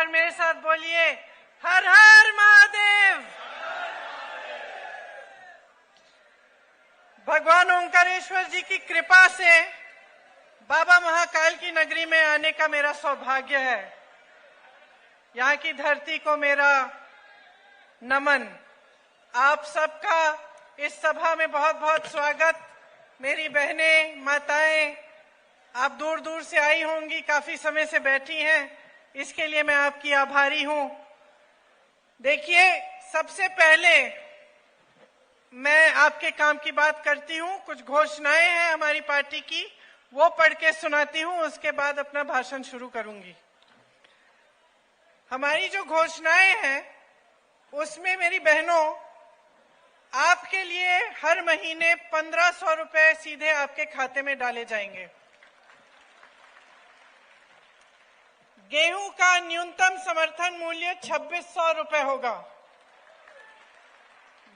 मेरे साथ बोलिए, हर हर महादेव। भगवान ओंकारेश्वर जी की कृपा से बाबा महाकाल की नगरी में आने का मेरा सौभाग्य है। यहाँ की धरती को मेरा नमन। आप सबका इस सभा में बहुत बहुत स्वागत। मेरी बहनें, माताएं, आप दूर दूर से आई होंगी, काफी समय से बैठी हैं, इसके लिए मैं आपकी आभारी हूं। देखिए, सबसे पहले मैं आपके काम की बात करती हूं। कुछ घोषणाएं हैं हमारी पार्टी की, वो पढ़ के सुनाती हूं, उसके बाद अपना भाषण शुरू करूंगी। हमारी जो घोषणाएं हैं उसमें मेरी बहनों, आपके लिए हर महीने 1500 रुपए सीधे आपके खाते में डाले जाएंगे। गेहूं का न्यूनतम समर्थन मूल्य 2600 रुपए होगा।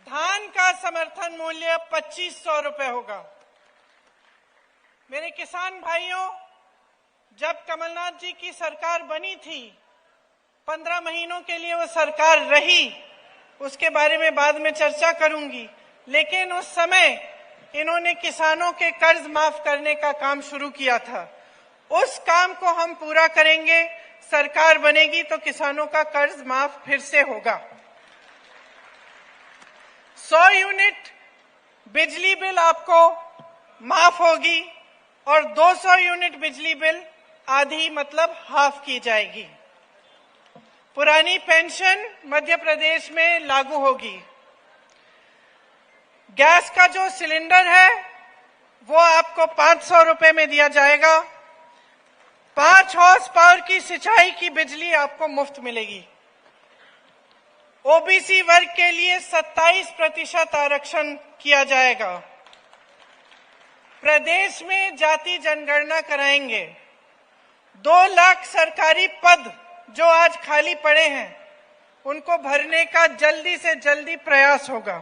धान का समर्थन मूल्य 2500 रुपए होगा। मेरे किसान भाइयों, जब कमलनाथ जी की सरकार बनी थी, 15 महीनों के लिए वो सरकार रही, उसके बारे में बाद में चर्चा करूंगी, लेकिन उस समय इन्होंने किसानों के कर्ज माफ करने का काम शुरू किया था। उस काम को हम पूरा करेंगे। सरकार बनेगी तो किसानों का कर्ज माफ फिर से होगा। 100 यूनिट बिजली बिल आपको माफ होगी और 200 यूनिट बिजली बिल आधी मतलब हाफ की जाएगी। पुरानी पेंशन मध्य प्रदेश में लागू होगी। गैस का जो सिलेंडर है वो आपको 500 रुपए में दिया जाएगा। 5 हॉर्स पावर की सिंचाई की बिजली आपको मुफ्त मिलेगी। ओबीसी वर्ग के लिए 27% आरक्षण किया जाएगा। प्रदेश में जाति जनगणना कराएंगे। 2 लाख सरकारी पद जो आज खाली पड़े हैं उनको भरने का जल्दी से जल्दी प्रयास होगा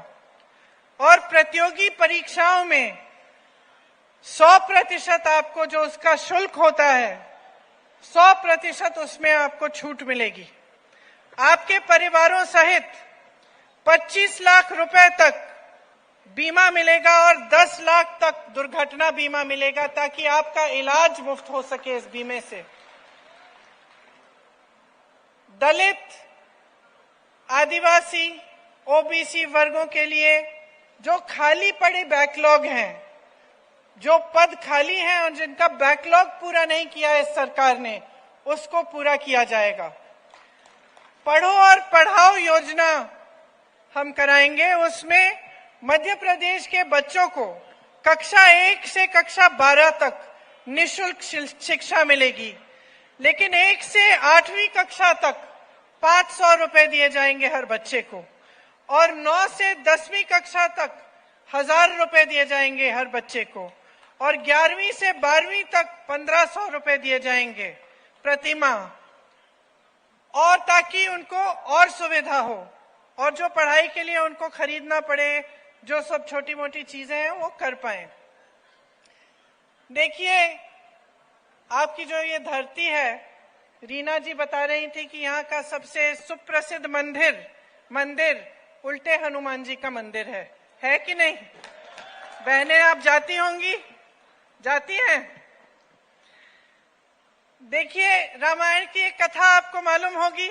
और प्रतियोगी परीक्षाओं में 100% आपको जो उसका शुल्क होता है 100% उसमें आपको छूट मिलेगी। आपके परिवारों सहित 25 लाख रुपए तक बीमा मिलेगा और 10 लाख तक दुर्घटना बीमा मिलेगा, ताकि आपका इलाज मुफ्त हो सके इस बीमे से। दलित, आदिवासी, ओबीसी वर्गों के लिए जो खाली पड़े बैकलॉग हैं, जो पद खाली हैं और जिनका बैकलॉग पूरा नहीं किया है सरकार ने, उसको पूरा किया जाएगा। पढ़ो और पढ़ाओ योजना हम कराएंगे। उसमें मध्य प्रदेश के बच्चों को कक्षा 1 से कक्षा 12 तक निःशुल्क शिक्षा मिलेगी, लेकिन 1 से 8वीं कक्षा तक 500 रुपए दिए जाएंगे हर बच्चे को, और 9 से 10वीं कक्षा तक 1000 रुपए दिए जाएंगे हर बच्चे को, और 11वीं से 12वीं तक 1500 रुपए दिए जाएंगे प्रति माह, और ताकि उनको और सुविधा हो और जो पढ़ाई के लिए उनको खरीदना पड़े, जो सब छोटी मोटी चीजें हैं वो कर पाए। देखिए, आपकी जो ये धरती है, रीना जी बता रही थी कि यहाँ का सबसे सुप्रसिद्ध मंदिर उल्टे हनुमान जी का मंदिर है कि नहीं? बहनें, आप जाती होंगी, जाती हैं? देखिए, रामायण की एक कथा आपको मालूम होगी,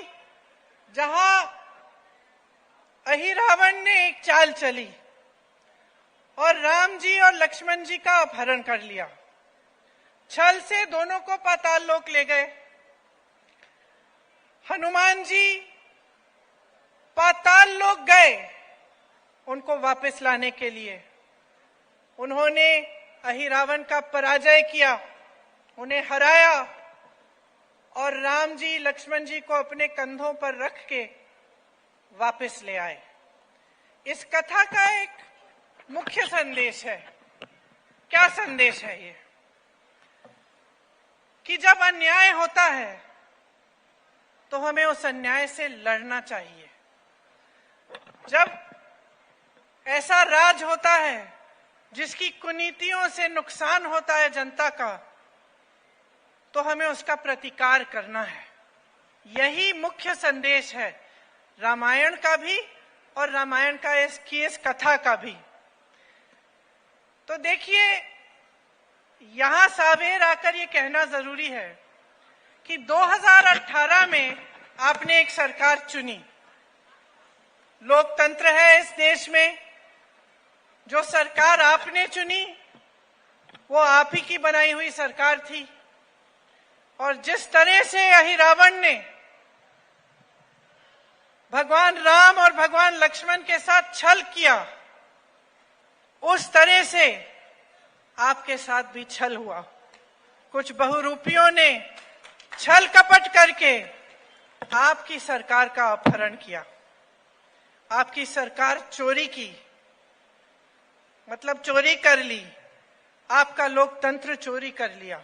जहां अहिरावण ने एक चाल चली और राम जी और लक्ष्मण जी का अपहरण कर लिया। छल से दोनों को पाताल लोक ले गए। हनुमान जी पाताल लोक गए उनको वापस लाने के लिए। उन्होंने अहिरावण का पराजय किया, उन्हें हराया और राम जी लक्ष्मण जी को अपने कंधों पर रख के वापस ले आए। इस कथा का एक मुख्य संदेश है। क्या संदेश है ये? कि जब अन्याय होता है तो हमें उस अन्याय से लड़ना चाहिए। जब ऐसा राज होता है जिसकी कुनीतियों से नुकसान होता है जनता का, तो हमें उसका प्रतिकार करना है। यही मुख्य संदेश है रामायण का भी और रामायण का इस कथा का भी। तो देखिए, यहां सावेर आकर ये कहना जरूरी है कि 2018 में आपने एक सरकार चुनी। लोकतंत्र है इस देश में। जो सरकार आपने चुनी वो आप ही की बनाई हुई सरकार थी। और जिस तरह से अहिरावण ने भगवान राम और भगवान लक्ष्मण के साथ छल किया, उस तरह से आपके साथ भी छल हुआ। कुछ बहुरूपियों ने छल कपट करके आपकी सरकार का अपहरण किया, आपकी सरकार चोरी की, मतलब चोरी कर ली, आपका लोकतंत्र चोरी कर लिया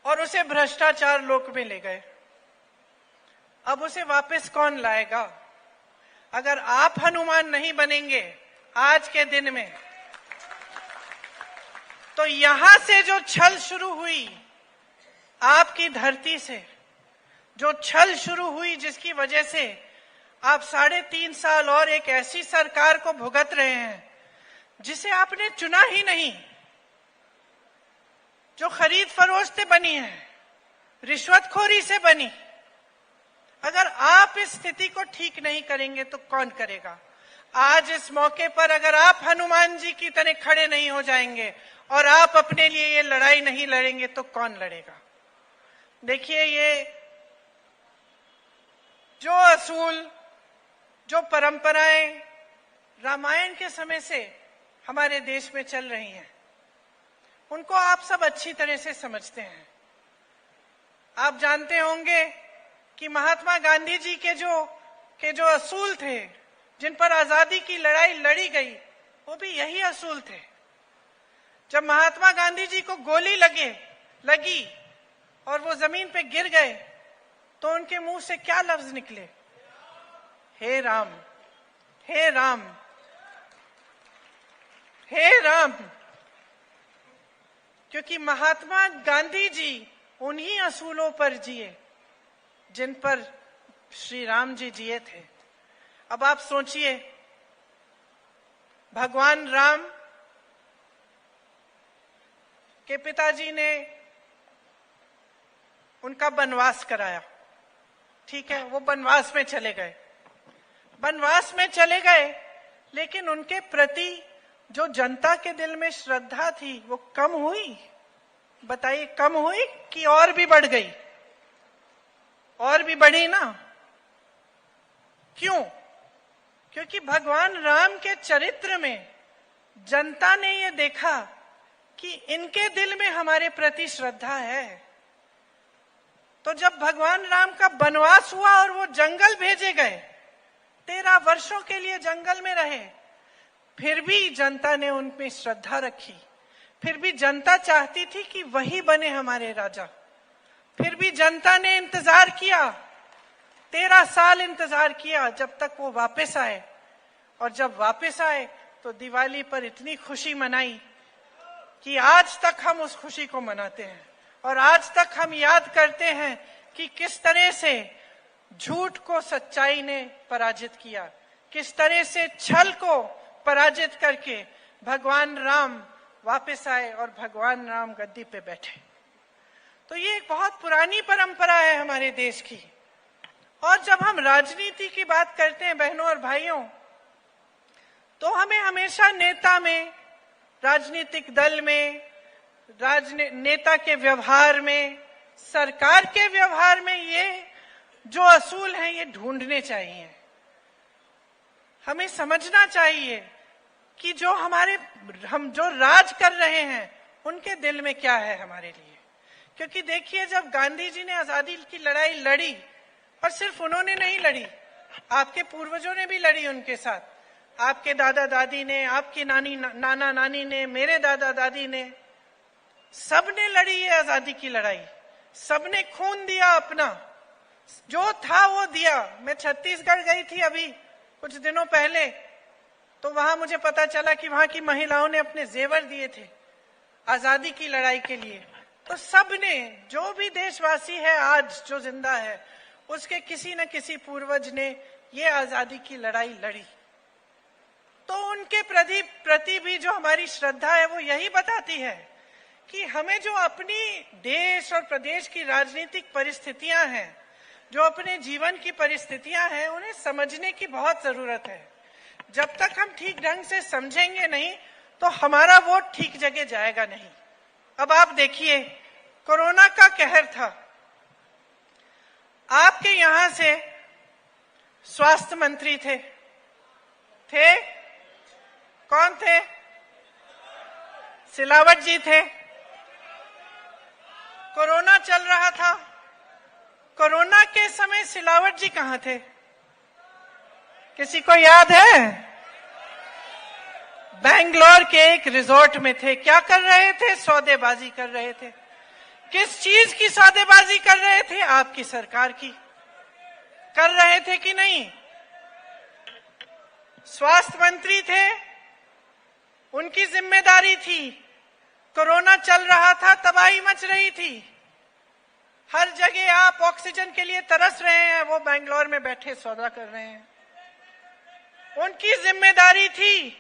और उसे भ्रष्टाचार लोक में ले गए। अब उसे वापस कौन लाएगा? अगर आप हनुमान नहीं बनेंगे आज के दिन में, तो यहां से जो छल शुरू हुई, आपकी धरती से जो छल शुरू हुई, जिसकी वजह से आप 3.5 साल और एक ऐसी सरकार को भुगत रहे हैं जिसे आपने चुना ही नहीं, जो खरीद फरोख्त से बनी है, रिश्वतखोरी से बनी। अगर आप इस स्थिति को ठीक नहीं करेंगे तो कौन करेगा? आज इस मौके पर अगर आप हनुमान जी की तरह खड़े नहीं हो जाएंगे और आप अपने लिए ये लड़ाई नहीं लड़ेंगे तो कौन लड़ेगा? देखिए, ये जो असूल, जो परंपराएं रामायण के समय से हमारे देश में चल रही हैं, उनको आप सब अच्छी तरह से समझते हैं। आप जानते होंगे कि महात्मा गांधी जी के जो असूल थे, जिन पर आजादी की लड़ाई लड़ी गई, वो भी यही असूल थे। जब महात्मा गांधी जी को गोली लगी और वो जमीन पे गिर गए, तो उनके मुंह से क्या लफ्ज निकले? हे राम, हे राम, हे राम। क्योंकि महात्मा गांधी जी उन्हीं असूलों पर जिए जिन पर श्री राम जी जिए थे। अब आप सोचिए, भगवान राम के पिताजी ने उनका वनवास कराया, ठीक है, वो वनवास में चले गए, वनवास में चले गए, लेकिन उनके प्रति जो जनता के दिल में श्रद्धा थी वो कम हुई? बताइए, कम हुई कि और भी बढ़ गई? और भी बढ़ी ना। क्यों? क्योंकि भगवान राम के चरित्र में जनता ने ये देखा कि इनके दिल में हमारे प्रति श्रद्धा है। तो जब भगवान राम का वनवास हुआ और वो जंगल भेजे गए, 13 वर्षों के लिए जंगल में रहे, फिर भी जनता ने उनमें श्रद्धा रखी। फिर भी जनता चाहती थी कि वही बने हमारे राजा। फिर भी जनता ने इंतजार किया, 13 साल इंतजार किया, जब तक वो वापस आए। और जब वापस आए तो दिवाली पर इतनी खुशी मनाई कि आज तक हम उस खुशी को मनाते हैं। और आज तक हम याद करते हैं कि किस तरह से झूठ को सच्चाई ने पराजित किया, किस तरह से छल को पराजित करके भगवान राम वापस आए और भगवान राम गद्दी पे बैठे। तो ये एक बहुत पुरानी परंपरा है हमारे देश की। और जब हम राजनीति की बात करते हैं बहनों और भाइयों, तो हमें हमेशा नेता में, राजनीतिक दल में, नेता के व्यवहार में, सरकार के व्यवहार में ये जो असूल हैं ये ढूंढने चाहिए। हमें समझना चाहिए कि हम जो राज कर रहे हैं उनके दिल में क्या है हमारे लिए। क्योंकि देखिए, जब गांधी जी ने आजादी की लड़ाई लड़ी, और सिर्फ उन्होंने नहीं लड़ी, आपके पूर्वजों ने भी लड़ी उनके साथ, आपके दादा दादी ने, आपकी नाना नानी ने, मेरे दादा दादी ने, सबने लड़ी ये आजादी की लड़ाई। सबने खून दिया, अपना जो था वो दिया। मैं छत्तीसगढ़ गई थी अभी कुछ दिनों पहले, तो वहां मुझे पता चला कि वहां की महिलाओं ने अपने जेवर दिए थे आजादी की लड़ाई के लिए। तो सबने, जो भी देशवासी है आज जो जिंदा है, उसके किसी न किसी पूर्वज ने ये आजादी की लड़ाई लड़ी। तो उनके प्रति भी जो हमारी श्रद्धा है वो यही बताती है कि हमें जो अपनी देश और प्रदेश की राजनीतिक परिस्थितियां हैं, जो अपने जीवन की परिस्थितियां हैं, उन्हें समझने की बहुत जरूरत है। जब तक हम ठीक ढंग से समझेंगे नहीं तो हमारा वोट ठीक जगह जाएगा नहीं। अब आप देखिए, कोरोना का कहर था, आपके यहां से स्वास्थ्य मंत्री थे कौन थे? सिलावट जी थे। कोरोना चल रहा था, कोरोना के समय सिलावट जी कहां थे? किसी को याद है? बेंगलोर के एक रिजॉर्ट में थे। क्या कर रहे थे? सौदेबाजी कर रहे थे। किस चीज की सौदेबाजी कर रहे थे? आपकी सरकार की। कर रहे थे कि नहीं? स्वास्थ्य मंत्री थे, उनकी जिम्मेदारी थी। कोरोना चल रहा था, तबाही मच रही थी, हर जगह आप ऑक्सीजन के लिए तरस रहे हैं, वो बेंगलोर में बैठे सौदा कर रहे हैं। उनकी जिम्मेदारी थी।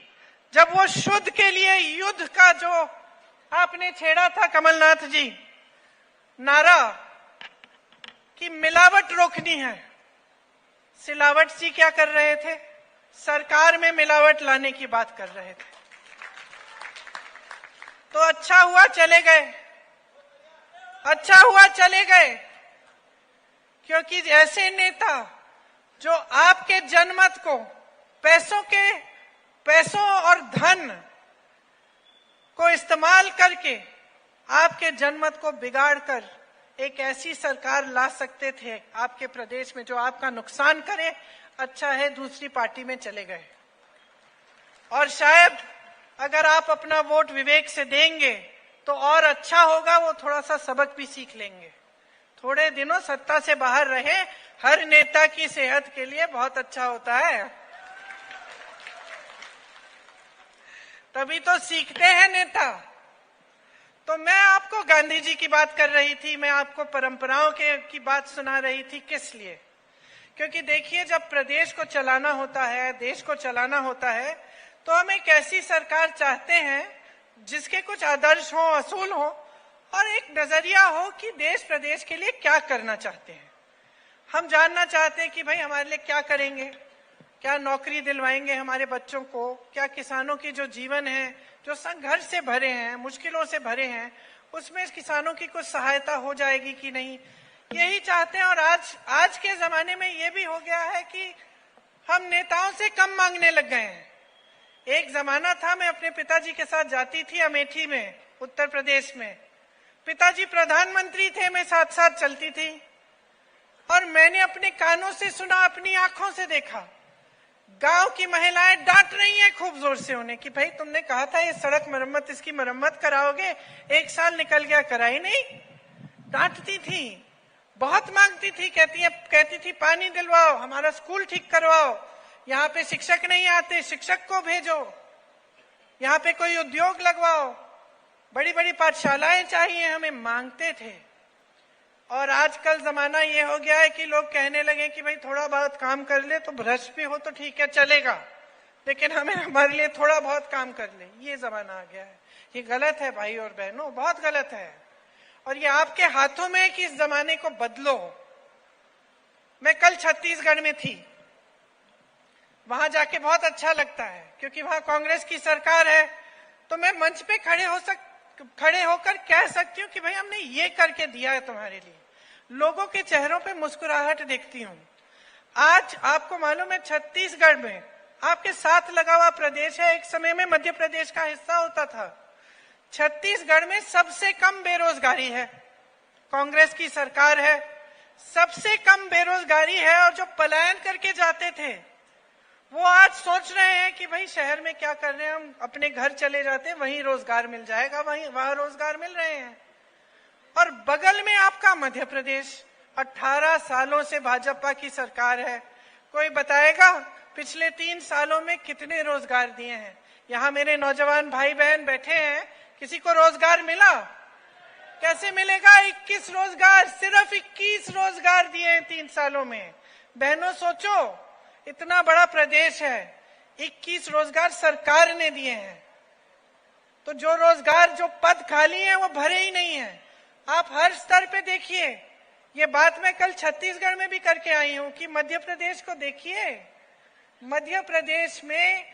जब वो शुद्ध के लिए युद्ध का जो आपने छेड़ा था कमलनाथ जी, नारा कि मिलावट रोकनी है, सिलावट जी क्या कर रहे थे? सरकार में मिलावट लाने की बात कर रहे थे। तो अच्छा हुआ चले गए, अच्छा हुआ चले गए, क्योंकि ऐसे नेता जो आपके जनमत को पैसों और धन को इस्तेमाल करके आपके जनमत को बिगाड़कर एक ऐसी सरकार ला सकते थे आपके प्रदेश में जो आपका नुकसान करे, अच्छा है दूसरी पार्टी में चले गए। और शायद अगर आप अपना वोट विवेक से देंगे तो और अच्छा होगा, वो थोड़ा सा सबक भी सीख लेंगे। थोड़े दिनों सत्ता से बाहर रहे, हर नेता की सेहत के लिए बहुत अच्छा होता है, तभी तो सीखते हैं नेता। तो मैं आपको गांधी जी की बात कर रही थी, मैं आपको परंपराओं की बात सुना रही थी। किस लिए? क्योंकि देखिए, जब प्रदेश को चलाना होता है, देश को चलाना होता है, तो हम एक ऐसी सरकार चाहते हैं जिसके कुछ आदर्श हो, असूल हो और एक नजरिया हो कि देश प्रदेश के लिए क्या करना चाहते हैं। हम जानना चाहते हैं कि भाई हमारे लिए क्या करेंगे, क्या नौकरी दिलवाएंगे हमारे बच्चों को, क्या किसानों की जो जीवन है, जो संघर्ष से भरे हैं, मुश्किलों से भरे हैं, उसमें किसानों की कुछ सहायता हो जाएगी कि नहीं, यही चाहते हैं। और आज के जमाने में ये भी हो गया है कि हम नेताओं से कम मांगने लग गए हैं। एक जमाना था, मैं अपने पिताजी के साथ जाती थी अमेठी में, उत्तर प्रदेश में। पिताजी प्रधानमंत्री थे, मैं साथ साथ चलती थी और मैंने अपने कानों से सुना, अपनी आंखों से देखा, गांव की महिलाएं डांट रही हैं खूब जोर से उन्हें कि भाई तुमने कहा था ये सड़क मरम्मत, इसकी मरम्मत कराओगे, 1 साल निकल गया, कराई नहीं। डांटती थी, बहुत मांगती थी, कहती थी पानी दिलवाओ, हमारा स्कूल ठीक करवाओ, यहाँ पे शिक्षक नहीं आते, शिक्षक को भेजो, यहाँ पे कोई उद्योग लगवाओ, बड़ी बड़ी पाठशालाएं चाहिए हमें, मांगते थे। और आजकल जमाना ये हो गया है कि लोग कहने लगे कि भाई थोड़ा बहुत काम कर ले तो भ्रष्ट भी हो तो ठीक है चलेगा, लेकिन हमारे लिए थोड़ा बहुत काम कर ले, ये जमाना आ गया है। ये गलत है भाई और बहनों, बहुत गलत है। और ये आपके हाथों में है कि इस जमाने को बदलो। मैं कल छत्तीसगढ़ में थी, वहां जाके बहुत अच्छा लगता है क्योंकि वहां कांग्रेस की सरकार है। तो मैं मंच पे खड़े होकर कह सकती हूँ कि भाई हमने ये करके दिया है तुम्हारे लिए। लोगों के चेहरों पे मुस्कुराहट देखती हूँ। आज आपको मालूम है, छत्तीसगढ़ में आपके साथ लगा हुआ प्रदेश है, एक समय में मध्य प्रदेश का हिस्सा होता था। छत्तीसगढ़ में सबसे कम बेरोजगारी है, कांग्रेस की सरकार है, सबसे कम बेरोजगारी है। और जो पलायन करके जाते थे वो आज सोच रहे हैं कि भाई शहर में क्या कर रहे हैं, हम अपने घर चले जाते हैं, वहीं रोजगार मिल जाएगा, वहां रोजगार मिल रहे हैं। और बगल में आपका मध्य प्रदेश, 18 सालों से भाजपा की सरकार है। कोई बताएगा पिछले 3 सालों में कितने रोजगार दिए हैं? यहाँ मेरे नौजवान भाई बहन बैठे हैं, किसी को रोजगार मिला? कैसे मिलेगा? 21 रोजगार, सिर्फ 21 रोजगार दिए हैं 3 सालों में। बहनों सोचो, इतना बड़ा प्रदेश है, 21 रोजगार सरकार ने दिए हैं। तो जो रोजगार, जो पद खाली हैं वो भरे ही नहीं है। आप हर स्तर पे देखिए। ये बात मैं कल छत्तीसगढ़ में भी करके आई हूं कि मध्य प्रदेश को देखिए। मध्य प्रदेश में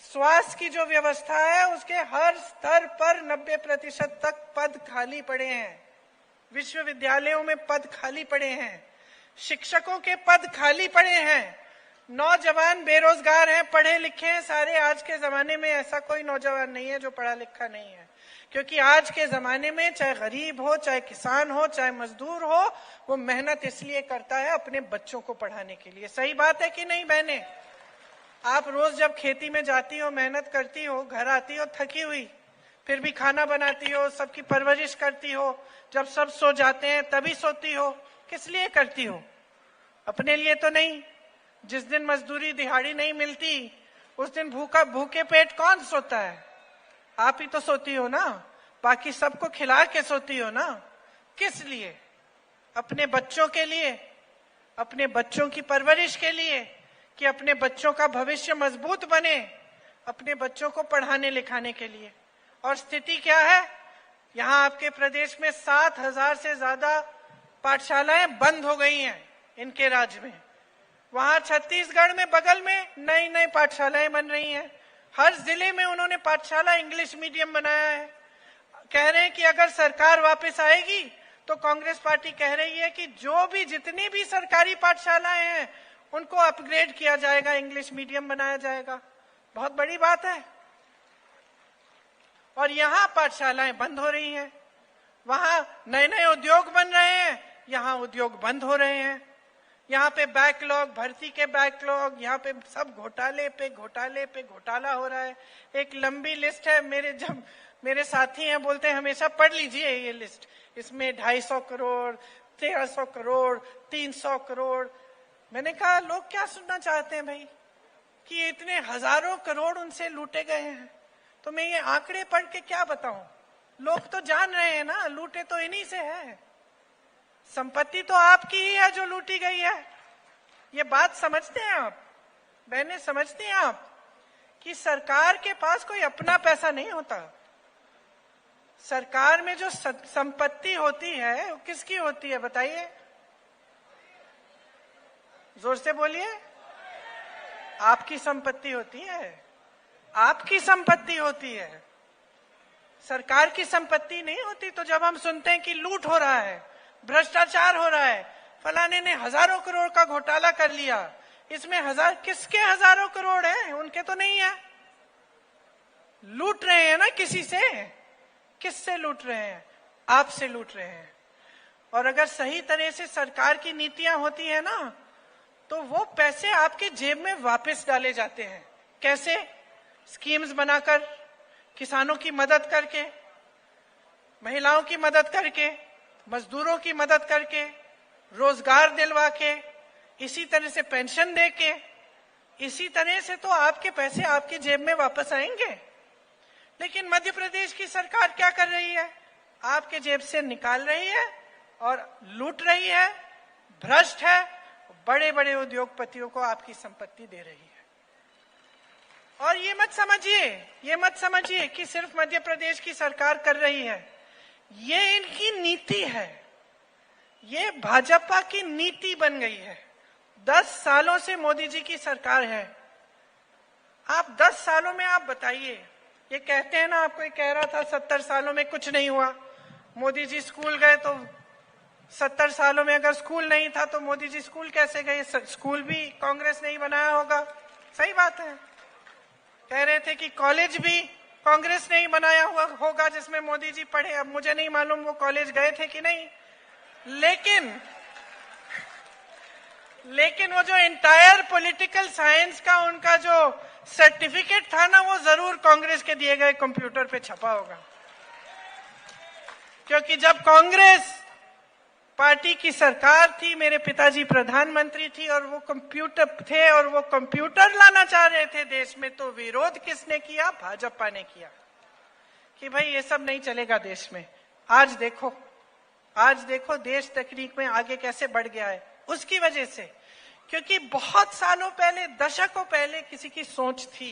स्वास्थ्य की जो व्यवस्था है उसके हर स्तर पर 90% तक पद खाली पड़े हैं। विश्वविद्यालयों में पद खाली पड़े हैं, शिक्षकों के पद खाली पड़े हैं, नौजवान बेरोजगार हैं, पढ़े लिखे हैं सारे। आज के जमाने में ऐसा कोई नौजवान नहीं है जो पढ़ा लिखा नहीं है, क्योंकि आज के जमाने में चाहे गरीब हो, चाहे किसान हो, चाहे मजदूर हो, वो मेहनत इसलिए करता है अपने बच्चों को पढ़ाने के लिए। सही बात है कि नहीं बहनें? आप रोज जब खेती में जाती हो, मेहनत करती हो, घर आती हो थकी हुई, फिर भी खाना बनाती हो, सबकी परवरिश करती हो, जब सब सो जाते हैं तभी सोती हो। किस लिए करती हो? अपने लिए तो नहीं। जिस दिन मजदूरी दिहाड़ी नहीं मिलती उस दिन भूखे पेट कौन सोता है? आप ही तो सोती हो ना, बाकी सबको खिला के सोती हो ना। किस लिए? अपने बच्चों के लिए, अपने बच्चों की परवरिश के लिए, कि अपने बच्चों का भविष्य मजबूत बने, अपने बच्चों को पढ़ाने लिखाने के लिए। और स्थिति क्या है? यहाँ आपके प्रदेश में 7,000 से ज्यादा पाठशालाएं बंद हो गई हैं इनके राज्य में। वहां छत्तीसगढ़ में बगल में नई नई पाठशालाएं बन रही हैं। हर जिले में उन्होंने पाठशाला इंग्लिश मीडियम बनाया है। कह रहे हैं कि अगर सरकार वापस आएगी तो कांग्रेस पार्टी कह रही है कि जो भी जितनी भी सरकारी पाठशालाएं हैं उनको अपग्रेड किया जाएगा, इंग्लिश मीडियम बनाया जाएगा। बहुत बड़ी बात है। और यहाँ पाठशालाएं बंद हो रही हैं, वहां नए नए उद्योग बन रहे हैं, यहाँ उद्योग बंद हो रहे हैं। यहाँ पे बैकलॉग, भर्ती के बैकलॉग, यहाँ पे सब घोटाले पे घोटाले पे घोटाला हो रहा है। एक लंबी लिस्ट है। मेरे साथी हैं बोलते हैं हमेशा पढ़ लीजिए ये लिस्ट, इसमें 250 करोड़, 1300 करोड़, 300 करोड़। मैंने कहा लोग क्या सुनना चाहते हैं भाई, कि इतने हजारों करोड़ उनसे लूटे गए हैं। तो मैं ये आंकड़े पढ़ के क्या बताऊं? लोग तो जान रहे हैं ना, लूटे तो इन्हीं से है। संपत्ति तो आपकी ही है जो लूटी गई है। ये बात समझते हैं आप बहनें? समझते हैं आप कि सरकार के पास कोई अपना पैसा नहीं होता। सरकार में जो संपत्ति होती है वो किसकी होती है बताइए? जोर से बोलिए। आपकी संपत्ति होती है, आपकी संपत्ति होती है, सरकार की संपत्ति नहीं होती। तो जब हम सुनते हैं कि लूट हो रहा है, भ्रष्टाचार हो रहा है, फलाने ने हजारों करोड़ का घोटाला कर लिया, इसमें किसके हजारों करोड़ हैं? उनके तो नहीं है। लूट रहे हैं ना किसी से। किससे लूट रहे हैं? आपसे लूट रहे हैं। और अगर सही तरह से सरकार की नीतियां होती है ना, तो वो पैसे आपके जेब में वापस डाले जाते हैं। कैसे? स्कीम्स बनाकर, किसानों की मदद करके, महिलाओं की मदद करके, मजदूरों की मदद करके, रोजगार दिलवा के, इसी तरह से पेंशन दे के, इसी तरह से तो आपके पैसे आपकी जेब में वापस आएंगे। लेकिन मध्य प्रदेश की सरकार क्या कर रही है? आपके जेब से निकाल रही है और लूट रही है, भ्रष्ट है, बड़े बड़े उद्योगपतियों को आपकी संपत्ति दे रही है। और ये मत समझिए कि सिर्फ मध्य प्रदेश की सरकार कर रही है। ये इनकी नीति है, ये भाजपा की नीति बन गई है। 10 सालों से मोदी जी की सरकार है। आप 10 सालों में आप बताइए, ये कहते हैं ना, आपको कह रहा था 70 सालों में कुछ नहीं हुआ। मोदी जी स्कूल गए तो 70 सालों में अगर स्कूल नहीं था तो मोदी जी स्कूल कैसे गए? स्कूल भी कांग्रेस ने ही बनाया होगा। सही बात है। कह रहे थे कि कॉलेज भी कांग्रेस ने ही बनाया हुआ होगा जिसमें मोदी जी पढ़े। अब मुझे नहीं मालूम वो कॉलेज गए थे कि नहीं, लेकिन वो जो एंटायर पॉलिटिकल साइंस का उनका जो सर्टिफिकेट था ना, वो जरूर कांग्रेस के दिए गए कंप्यूटर पे छपा होगा। क्योंकि जब कांग्रेस पार्टी की सरकार थी, मेरे पिताजी प्रधानमंत्री थी और वो कंप्यूटर थे और वो कंप्यूटर लाना चाह रहे थे देश में, तो विरोध किसने किया? भाजपा ने किया कि भाई ये सब नहीं चलेगा देश में, आज देखो देश तकनीक में आगे कैसे बढ़ गया है, उसकी वजह से। क्योंकि बहुत सालों पहले, दशकों पहले किसी की सोच थी।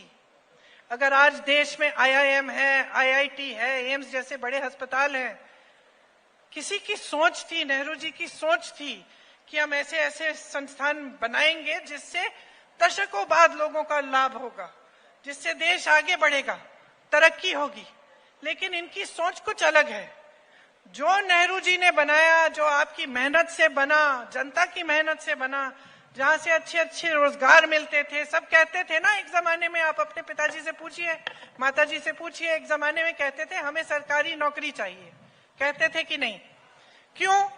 अगर आज देश में IIM है, IIT है, एम्स जैसे बड़े अस्पताल हैं, किसी की सोच थी, नेहरू जी की सोच थी कि हम ऐसे ऐसे संस्थान बनाएंगे जिससे दशकों बाद लोगों का लाभ होगा, जिससे देश आगे बढ़ेगा, तरक्की होगी। लेकिन इनकी सोच कुछ अलग है। जो नेहरू जी ने बनाया, जो आपकी मेहनत से बना, जनता की मेहनत से बना, जहां से अच्छे अच्छे रोजगार मिलते थे, सब कहते थे ना एक जमाने में, आप अपने पिताजी से पूछिए, माताजी से पूछिए, एक जमाने में कहते थे हमें सरकारी नौकरी चाहिए, कहते थे कि नहीं? क्यों?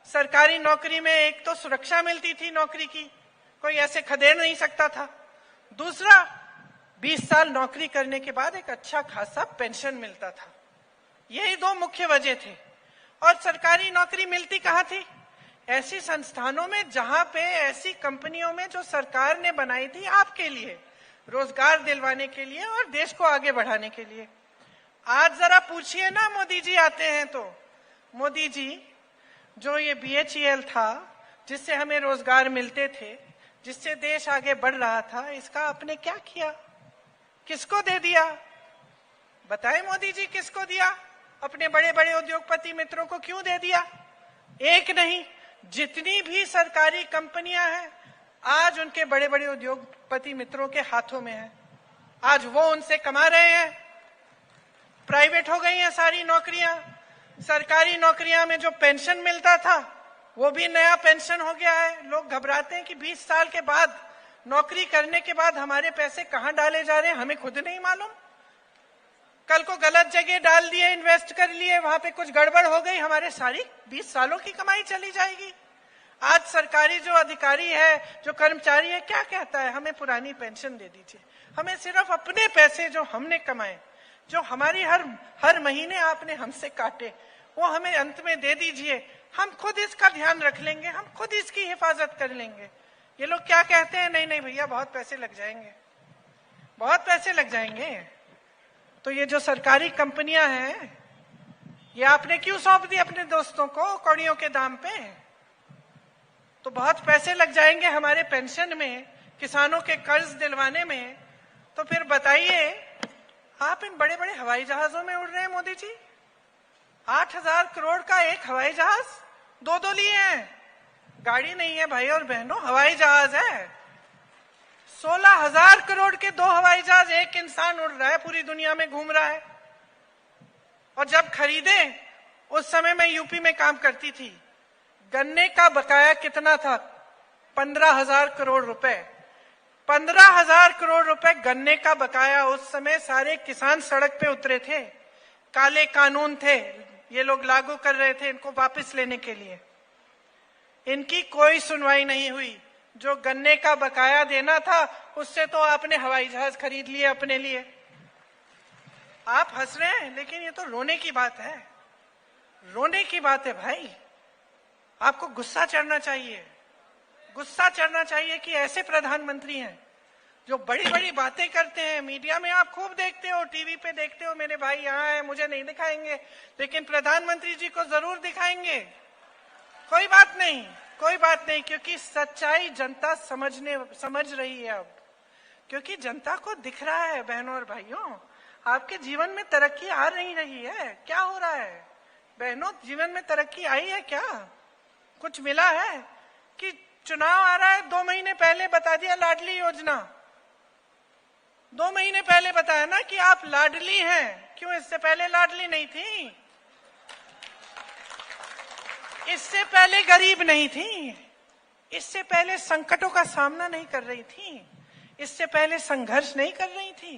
सरकारी नौकरी में एक तो सुरक्षा मिलती थी नौकरी की, कोई ऐसे खदेड़ नहीं सकता था। दूसरा, 20 साल नौकरी करने के बाद एक अच्छा खासा पेंशन मिलता था। यही दो मुख्य वजह थे। और सरकारी नौकरी मिलती कहाँ थी? ऐसी संस्थानों में जहां पे, ऐसी कंपनियों में जो सरकार ने बनाई थी आपके लिए, रोजगार दिलवाने के लिए और देश को आगे बढ़ाने के लिए। आज जरा पूछिए ना, मोदी जी आते हैं तो, मोदी जी जो ये BHEL था, जिससे हमें रोजगार मिलते थे, जिससे देश आगे बढ़ रहा था, इसका आपने क्या किया? किसको दे दिया? बताएं मोदी जी, किसको दिया? अपने बड़े बड़े उद्योगपति मित्रों को क्यों दे दिया? एक नहीं, जितनी भी सरकारी कंपनियां हैं आज उनके बड़े बड़े उद्योगपति मित्रों के हाथों में है। आज वो उनसे कमा रहे हैं। प्राइवेट हो गई हैं सारी नौकरियां। सरकारी नौकरियां में जो पेंशन मिलता था वो भी नया पेंशन हो गया है। लोग घबराते हैं कि 20 साल के बाद, नौकरी करने के बाद हमारे पैसे कहां डाले जा रहे हैं, हमें खुद नहीं मालूम। कल को गलत जगह डाल दिए, इन्वेस्ट कर लिए, वहां पे कुछ गड़बड़ हो गई, हमारे सारी 20 सालों की कमाई चली जाएगी। आज सरकारी जो अधिकारी है, जो कर्मचारी है, क्या कहता है? हमें पुरानी पेंशन दे दीजिए, हमें सिर्फ अपने पैसे जो हमने कमाए, जो हमारी हर महीने आपने हमसे काटे, वो हमें अंत में दे दीजिए, हम खुद इसका ध्यान रख लेंगे, हम खुद इसकी हिफाजत कर लेंगे। ये लोग क्या कहते हैं? नहीं नहीं भैया, बहुत पैसे लग जाएंगे, बहुत पैसे लग जाएंगे। तो ये जो सरकारी कंपनियां हैं, ये आपने क्यों सौंप दी अपने दोस्तों को कौड़ियों के दाम पे? तो बहुत पैसे लग जाएंगे हमारे पेंशन में, किसानों के कर्ज दिलवाने में। तो फिर बताइए, आप इन बड़े बड़े हवाई जहाजों में उड़ रहे हैं मोदी जी। 8,000 करोड़ का एक हवाई जहाज, दो लिए हैं। गाड़ी नहीं है भाई और बहनों, हवाई जहाज है। 16,000 करोड़ के 2 हवाई जहाज, एक इंसान उड़ रहा है, पूरी दुनिया में घूम रहा है। और जब खरीदे, उस समय मैं यूपी में काम करती थी, गन्ने का बकाया कितना था? 15,000 करोड़ रुपए। 15,000 करोड़ रुपए गन्ने का बकाया। उस समय सारे किसान सड़क पे उतरे थे। काले कानून थे, ये लोग लागू कर रहे थे इनको वापस लेने के लिए। इनकी कोई सुनवाई नहीं हुई। जो गन्ने का बकाया देना था, उससे तो आपने हवाई जहाज खरीद लिए अपने लिए। आप हंस रहे हैं, लेकिन ये तो रोने की बात है, रोने की बात है भाई। आपको गुस्सा चढ़ना चाहिए, गुस्सा चढ़ना चाहिए कि ऐसे प्रधानमंत्री हैं जो बड़ी बड़ी बातें करते हैं। मीडिया में आप खूब देखते हो, टीवी पे देखते हो, मेरे भाई यहाँ है, मुझे नहीं दिखाएंगे, लेकिन प्रधानमंत्री जी को जरूर दिखाएंगे। कोई बात नहीं, कोई बात नहीं, क्योंकि सच्चाई जनता समझ रही है अब। क्योंकि जनता को दिख रहा है बहनों और भाइयों, आपके जीवन में तरक्की आ नहीं रही है। क्या हो रहा है बहनों? जीवन में तरक्की आई है क्या? कुछ मिला है? कि चुनाव आ रहा है, 2 महीने पहले बता दिया लाडली योजना। 2 महीने पहले बताया ना कि आप लाडली हैं। क्यों इससे पहले लाडली नहीं थी? इससे पहले गरीब नहीं थी, इससे पहले संकटों का सामना नहीं कर रही थी, इससे पहले संघर्ष नहीं कर रही थी,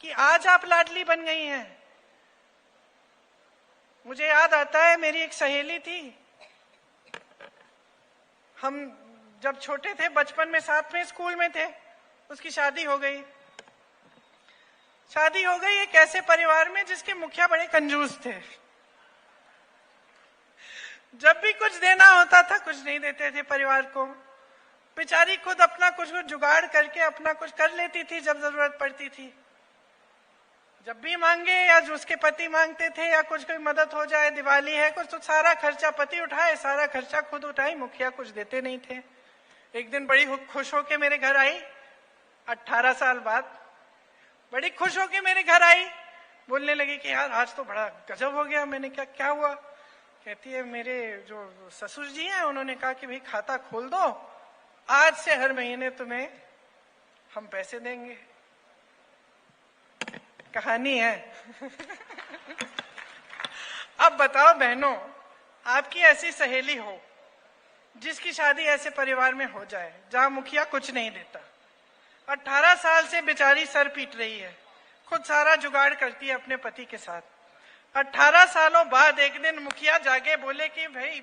कि आज आप लाडली बन गई हैं। मुझे याद आता है, मेरी एक सहेली थी, हम जब छोटे थे, बचपन में साथ में स्कूल में थे, उसकी शादी हो गई। शादी हो गई एक ऐसे परिवार में जिसके मुखिया बड़े कंजूस थे। जब भी कुछ देना होता था, कुछ नहीं देते थे परिवार को। बेचारी खुद अपना कुछ जुगाड़ करके अपना कुछ कर लेती थी जब जरूरत पड़ती थी। जब भी मांगे या जो उसके पति मांगते थे या कुछ कोई मदद हो जाए, दिवाली है कुछ, तो सारा खर्चा पति उठाए, सारा खर्चा खुद उठाए, मुखिया कुछ देते नहीं थे। एक दिन बड़ी खुश होके मेरे घर आई, 18 साल बाद बड़ी खुश होके मेरे घर आई, बोलने लगी कि यार आज तो बड़ा गजब हो गया। मैंने क्या हुआ? कहती है मेरे जो ससुर जी हैं उन्होंने कहा कि भाई खाता खोल दो, आज से हर महीने तुम्हें हम पैसे देंगे। कहानी है। अब बताओ बहनों, आपकी ऐसी सहेली हो जिसकी शादी ऐसे परिवार में हो जाए जहां मुखिया कुछ नहीं देता, 18 साल से बेचारी सर पीट रही है, खुद सारा जुगाड़ करती है अपने पति के साथ। 18 सालों बाद एक दिन मुखिया जाके बोले कि भाई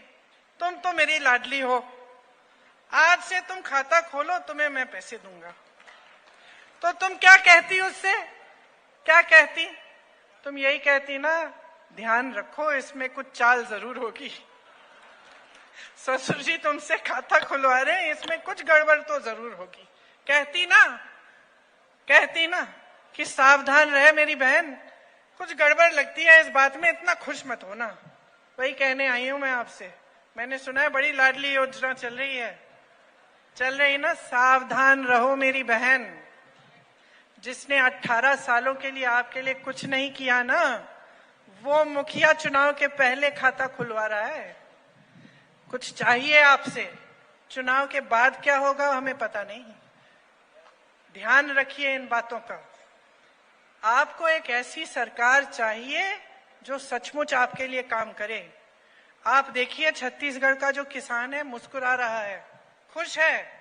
तुम तो मेरी लाडली हो, आज से तुम खाता खोलो, तुम्हें मैं पैसे दूंगा। तो तुम क्या कहती उससे? क्या कहती? तुम यही कहती ना, ध्यान रखो इसमें कुछ चाल जरूर होगी। ससुर जी तुमसे खाता खुलवा रहे हैं, इसमें कुछ गड़बड़ तो जरूर होगी। कहती ना, कहती ना कि सावधान रहे मेरी बहन, कुछ गड़बड़ लगती है इस बात में, इतना खुश मत होना। वही कहने आई हूं मैं आपसे। मैंने सुना है बड़ी लाडली योजना चल रही है, चल रही ना, सावधान रहो मेरी बहन। जिसने 18 सालों के लिए आपके लिए कुछ नहीं किया ना, वो मुखिया चुनाव के पहले खाता खुलवा रहा है। कुछ चाहिए आपसे, चुनाव के बाद क्या होगा हमें पता नहीं। ध्यान रखिए इन बातों का। आपको एक ऐसी सरकार चाहिए जो सचमुच आपके लिए काम करे। आप देखिए छत्तीसगढ़ का जो किसान है मुस्कुरा रहा है, खुश है।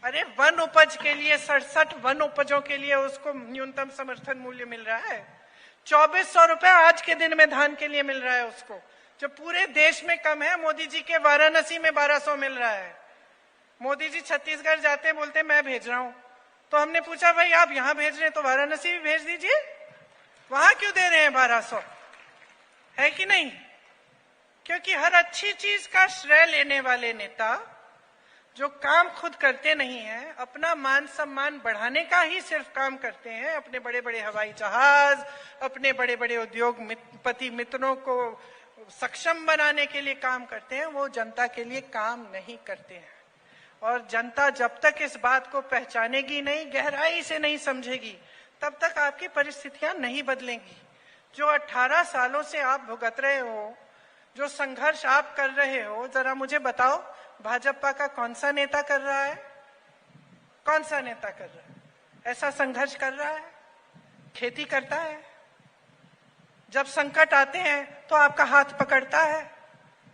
अरे वन उपज के लिए 67 वन उपजों के लिए उसको न्यूनतम समर्थन मूल्य मिल रहा है। 2400 रुपए आज के दिन में धान के लिए मिल रहा है उसको, जो पूरे देश में कम है। मोदी जी के वाराणसी में 1200 मिल रहा है। मोदी जी छत्तीसगढ़ जाते हैं, बोलते मैं भेज रहा हूं। तो हमने पूछा भाई आप यहां भेज रहे हैं तो वाराणसी भी भेज दीजिए, वहां क्यों दे रहे हैं 1200? है कि नहीं? क्योंकि हर अच्छी चीज का श्रेय लेने वाले नेता जो काम खुद करते नहीं है, अपना मान सम्मान बढ़ाने का ही सिर्फ काम करते हैं, अपने बड़े बड़े हवाई जहाज, अपने बड़े बड़े उद्योगपति मित्रों को सक्षम बनाने के लिए काम करते हैं, वो जनता के लिए काम नहीं करते हैं। और जनता जब तक इस बात को पहचानेगी नहीं, गहराई से नहीं समझेगी, तब तक आपकी परिस्थितियां नहीं बदलेंगी। जो 18 सालों से आप भुगत रहे हो, जो संघर्ष आप कर रहे हो, जरा मुझे बताओ भाजपा का कौन सा नेता कर रहा है? कौन सा नेता कर रहा है ऐसा संघर्ष कर रहा है? खेती करता है, जब संकट आते हैं तो आपका हाथ पकड़ता है,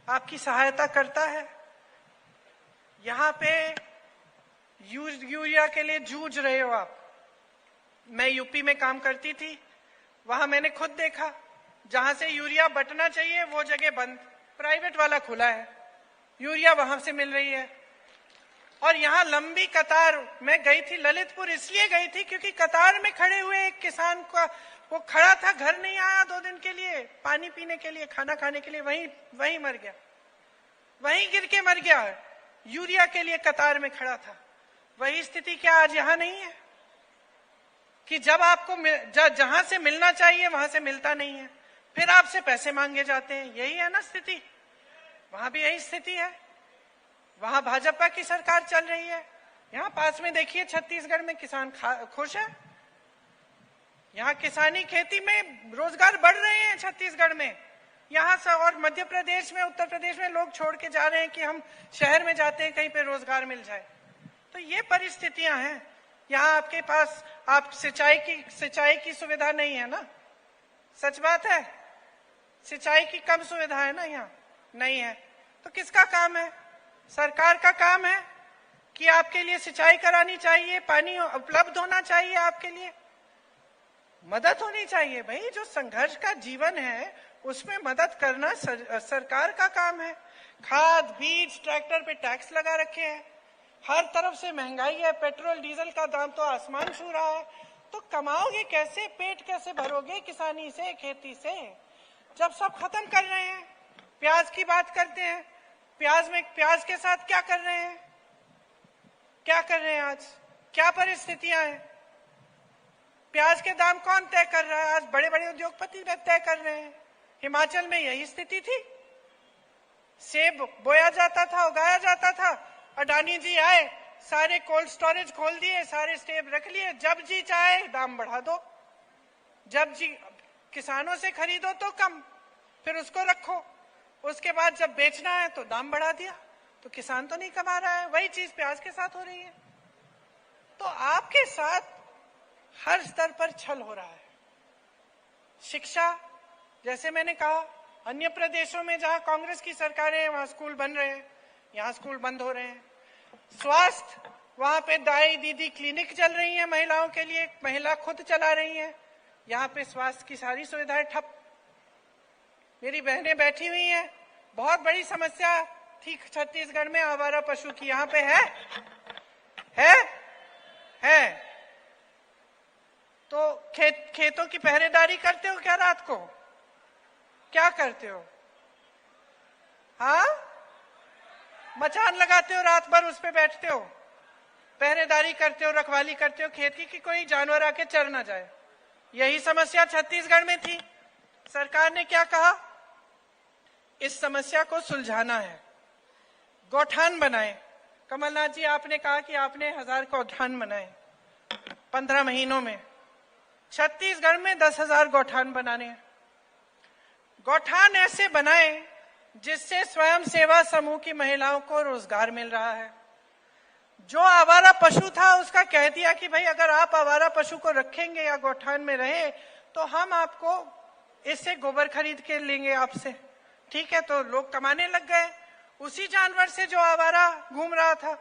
आपकी सहायता करता है। यहां पे यूरिया के लिए जूझ रहे हो आप। मैं यूपी में काम करती थी, वहां मैंने खुद देखा, जहां से यूरिया बटना चाहिए वो जगह बंद, प्राइवेट वाला खुला है, यूरिया वहां से मिल रही है। और यहाँ लंबी कतार, मैं गई थी ललितपुर, इसलिए गई थी क्योंकि कतार में खड़े हुए एक किसान का, वो खड़ा था, घर नहीं आया 2 दिन के लिए, पानी पीने के लिए, खाना खाने के लिए, वहीं मर गया, वहीं गिर के मर गया। यूरिया के लिए कतार में खड़ा था। वही स्थिति क्या आज यहां नहीं है कि जब आपको जहां से मिलना चाहिए वहां से मिलता नहीं है, फिर आपसे पैसे मांगे जाते हैं। यही है ना स्थिति? वहां भी यही स्थिति है। वहां भाजपा की सरकार चल रही है। यहाँ पास में देखिए छत्तीसगढ़ में किसान खुश है। यहाँ किसानी खेती में रोजगार बढ़ रहे हैं छत्तीसगढ़ में। यहाँ से और मध्य प्रदेश में, उत्तर प्रदेश में लोग छोड़ के जा रहे हैं कि हम शहर में जाते हैं कहीं पे रोजगार मिल जाए। तो ये परिस्थितियां हैं। यहाँ आपके पास आप सिंचाई की सुविधा नहीं है ना, सच बात है। सिंचाई की कम सुविधा है ना, यहाँ नहीं है। तो किसका काम है? सरकार का काम है कि आपके लिए सिंचाई करानी चाहिए, पानी उपलब्ध होना चाहिए, आपके लिए मदद होनी चाहिए। भाई जो संघर्ष का जीवन है उसमें मदद करना सरकार का काम है। खाद बीज ट्रैक्टर पे टैक्स लगा रखे हैं, हर तरफ से महंगाई है, पेट्रोल डीजल का दाम तो आसमान छू रहा है। तो कमाओगे कैसे, पेट कैसे भरोगे किसानी से, खेती से, जब सब खत्म कर रहे हैं? प्याज की बात करते हैं, प्याज के साथ क्या कर रहे हैं? क्या कर रहे हैं आज? क्या परिस्थितियां हैं? प्याज के दाम कौन तय कर रहा है? आज बड़े बड़े उद्योगपति तय कर रहे हैं। हिमाचल में यही स्थिति थी, सेब बोया जाता था, उगाया जाता था, अडानी जी आए, सारे कोल्ड स्टोरेज खोल दिए, सारे सेब रख लिए, जब जी चाहे दाम बढ़ा दो, जब जी किसानों से खरीदो तो कम, फिर उसको रखो, उसके बाद जब बेचना है तो दाम बढ़ा दिया। तो किसान तो नहीं कमा रहा है। वही चीज प्याज के साथ हो रही है। तो आपके साथ हर स्तर पर छल हो रहा है। शिक्षा, जैसे मैंने कहा, अन्य प्रदेशों में जहां कांग्रेस की सरकारें हैं वहां स्कूल बन रहे हैं, यहां स्कूल बंद हो रहे हैं। स्वास्थ्य, वहां पे दाई दीदी क्लिनिक चल रही है महिलाओं के लिए, महिला खुद चला रही है, यहाँ पे स्वास्थ्य की सारी सुविधाएं ठप। मेरी बहनें बैठी हुई हैं, बहुत बड़ी समस्या थी छत्तीसगढ़ में आवारा पशु की, यहाँ पे है। तो खेतों की पहरेदारी करते हो क्या रात को? क्या करते हो? हाँ, मचान लगाते हो, रात भर उस पे बैठते हो, पहरेदारी करते हो, रखवाली करते हो खेत की कि कोई जानवर आके चर ना जाए। यही समस्या छत्तीसगढ़ में थी। सरकार ने क्या कहा? इस समस्या को सुलझाना है, गौठान बनाए। कमलनाथ जी, आपने कहा कि आपने 1000 गौठान बनाए 15 महीनों में। छत्तीसगढ़ में 10,000 गौठान बनाने हैं। गौठान ऐसे बनाए जिससे स्वयं सेवा समूह की महिलाओं को रोजगार मिल रहा है। जो आवारा पशु था उसका कह दिया कि भाई अगर आप आवारा पशु को रखेंगे या गौठान में रहे तो हम आपको इससे गोबर खरीद के लेंगे आपसे। ठीक है, तो लोग कमाने लग गए। उसी जानवर से जो आवारा घूम रहा था,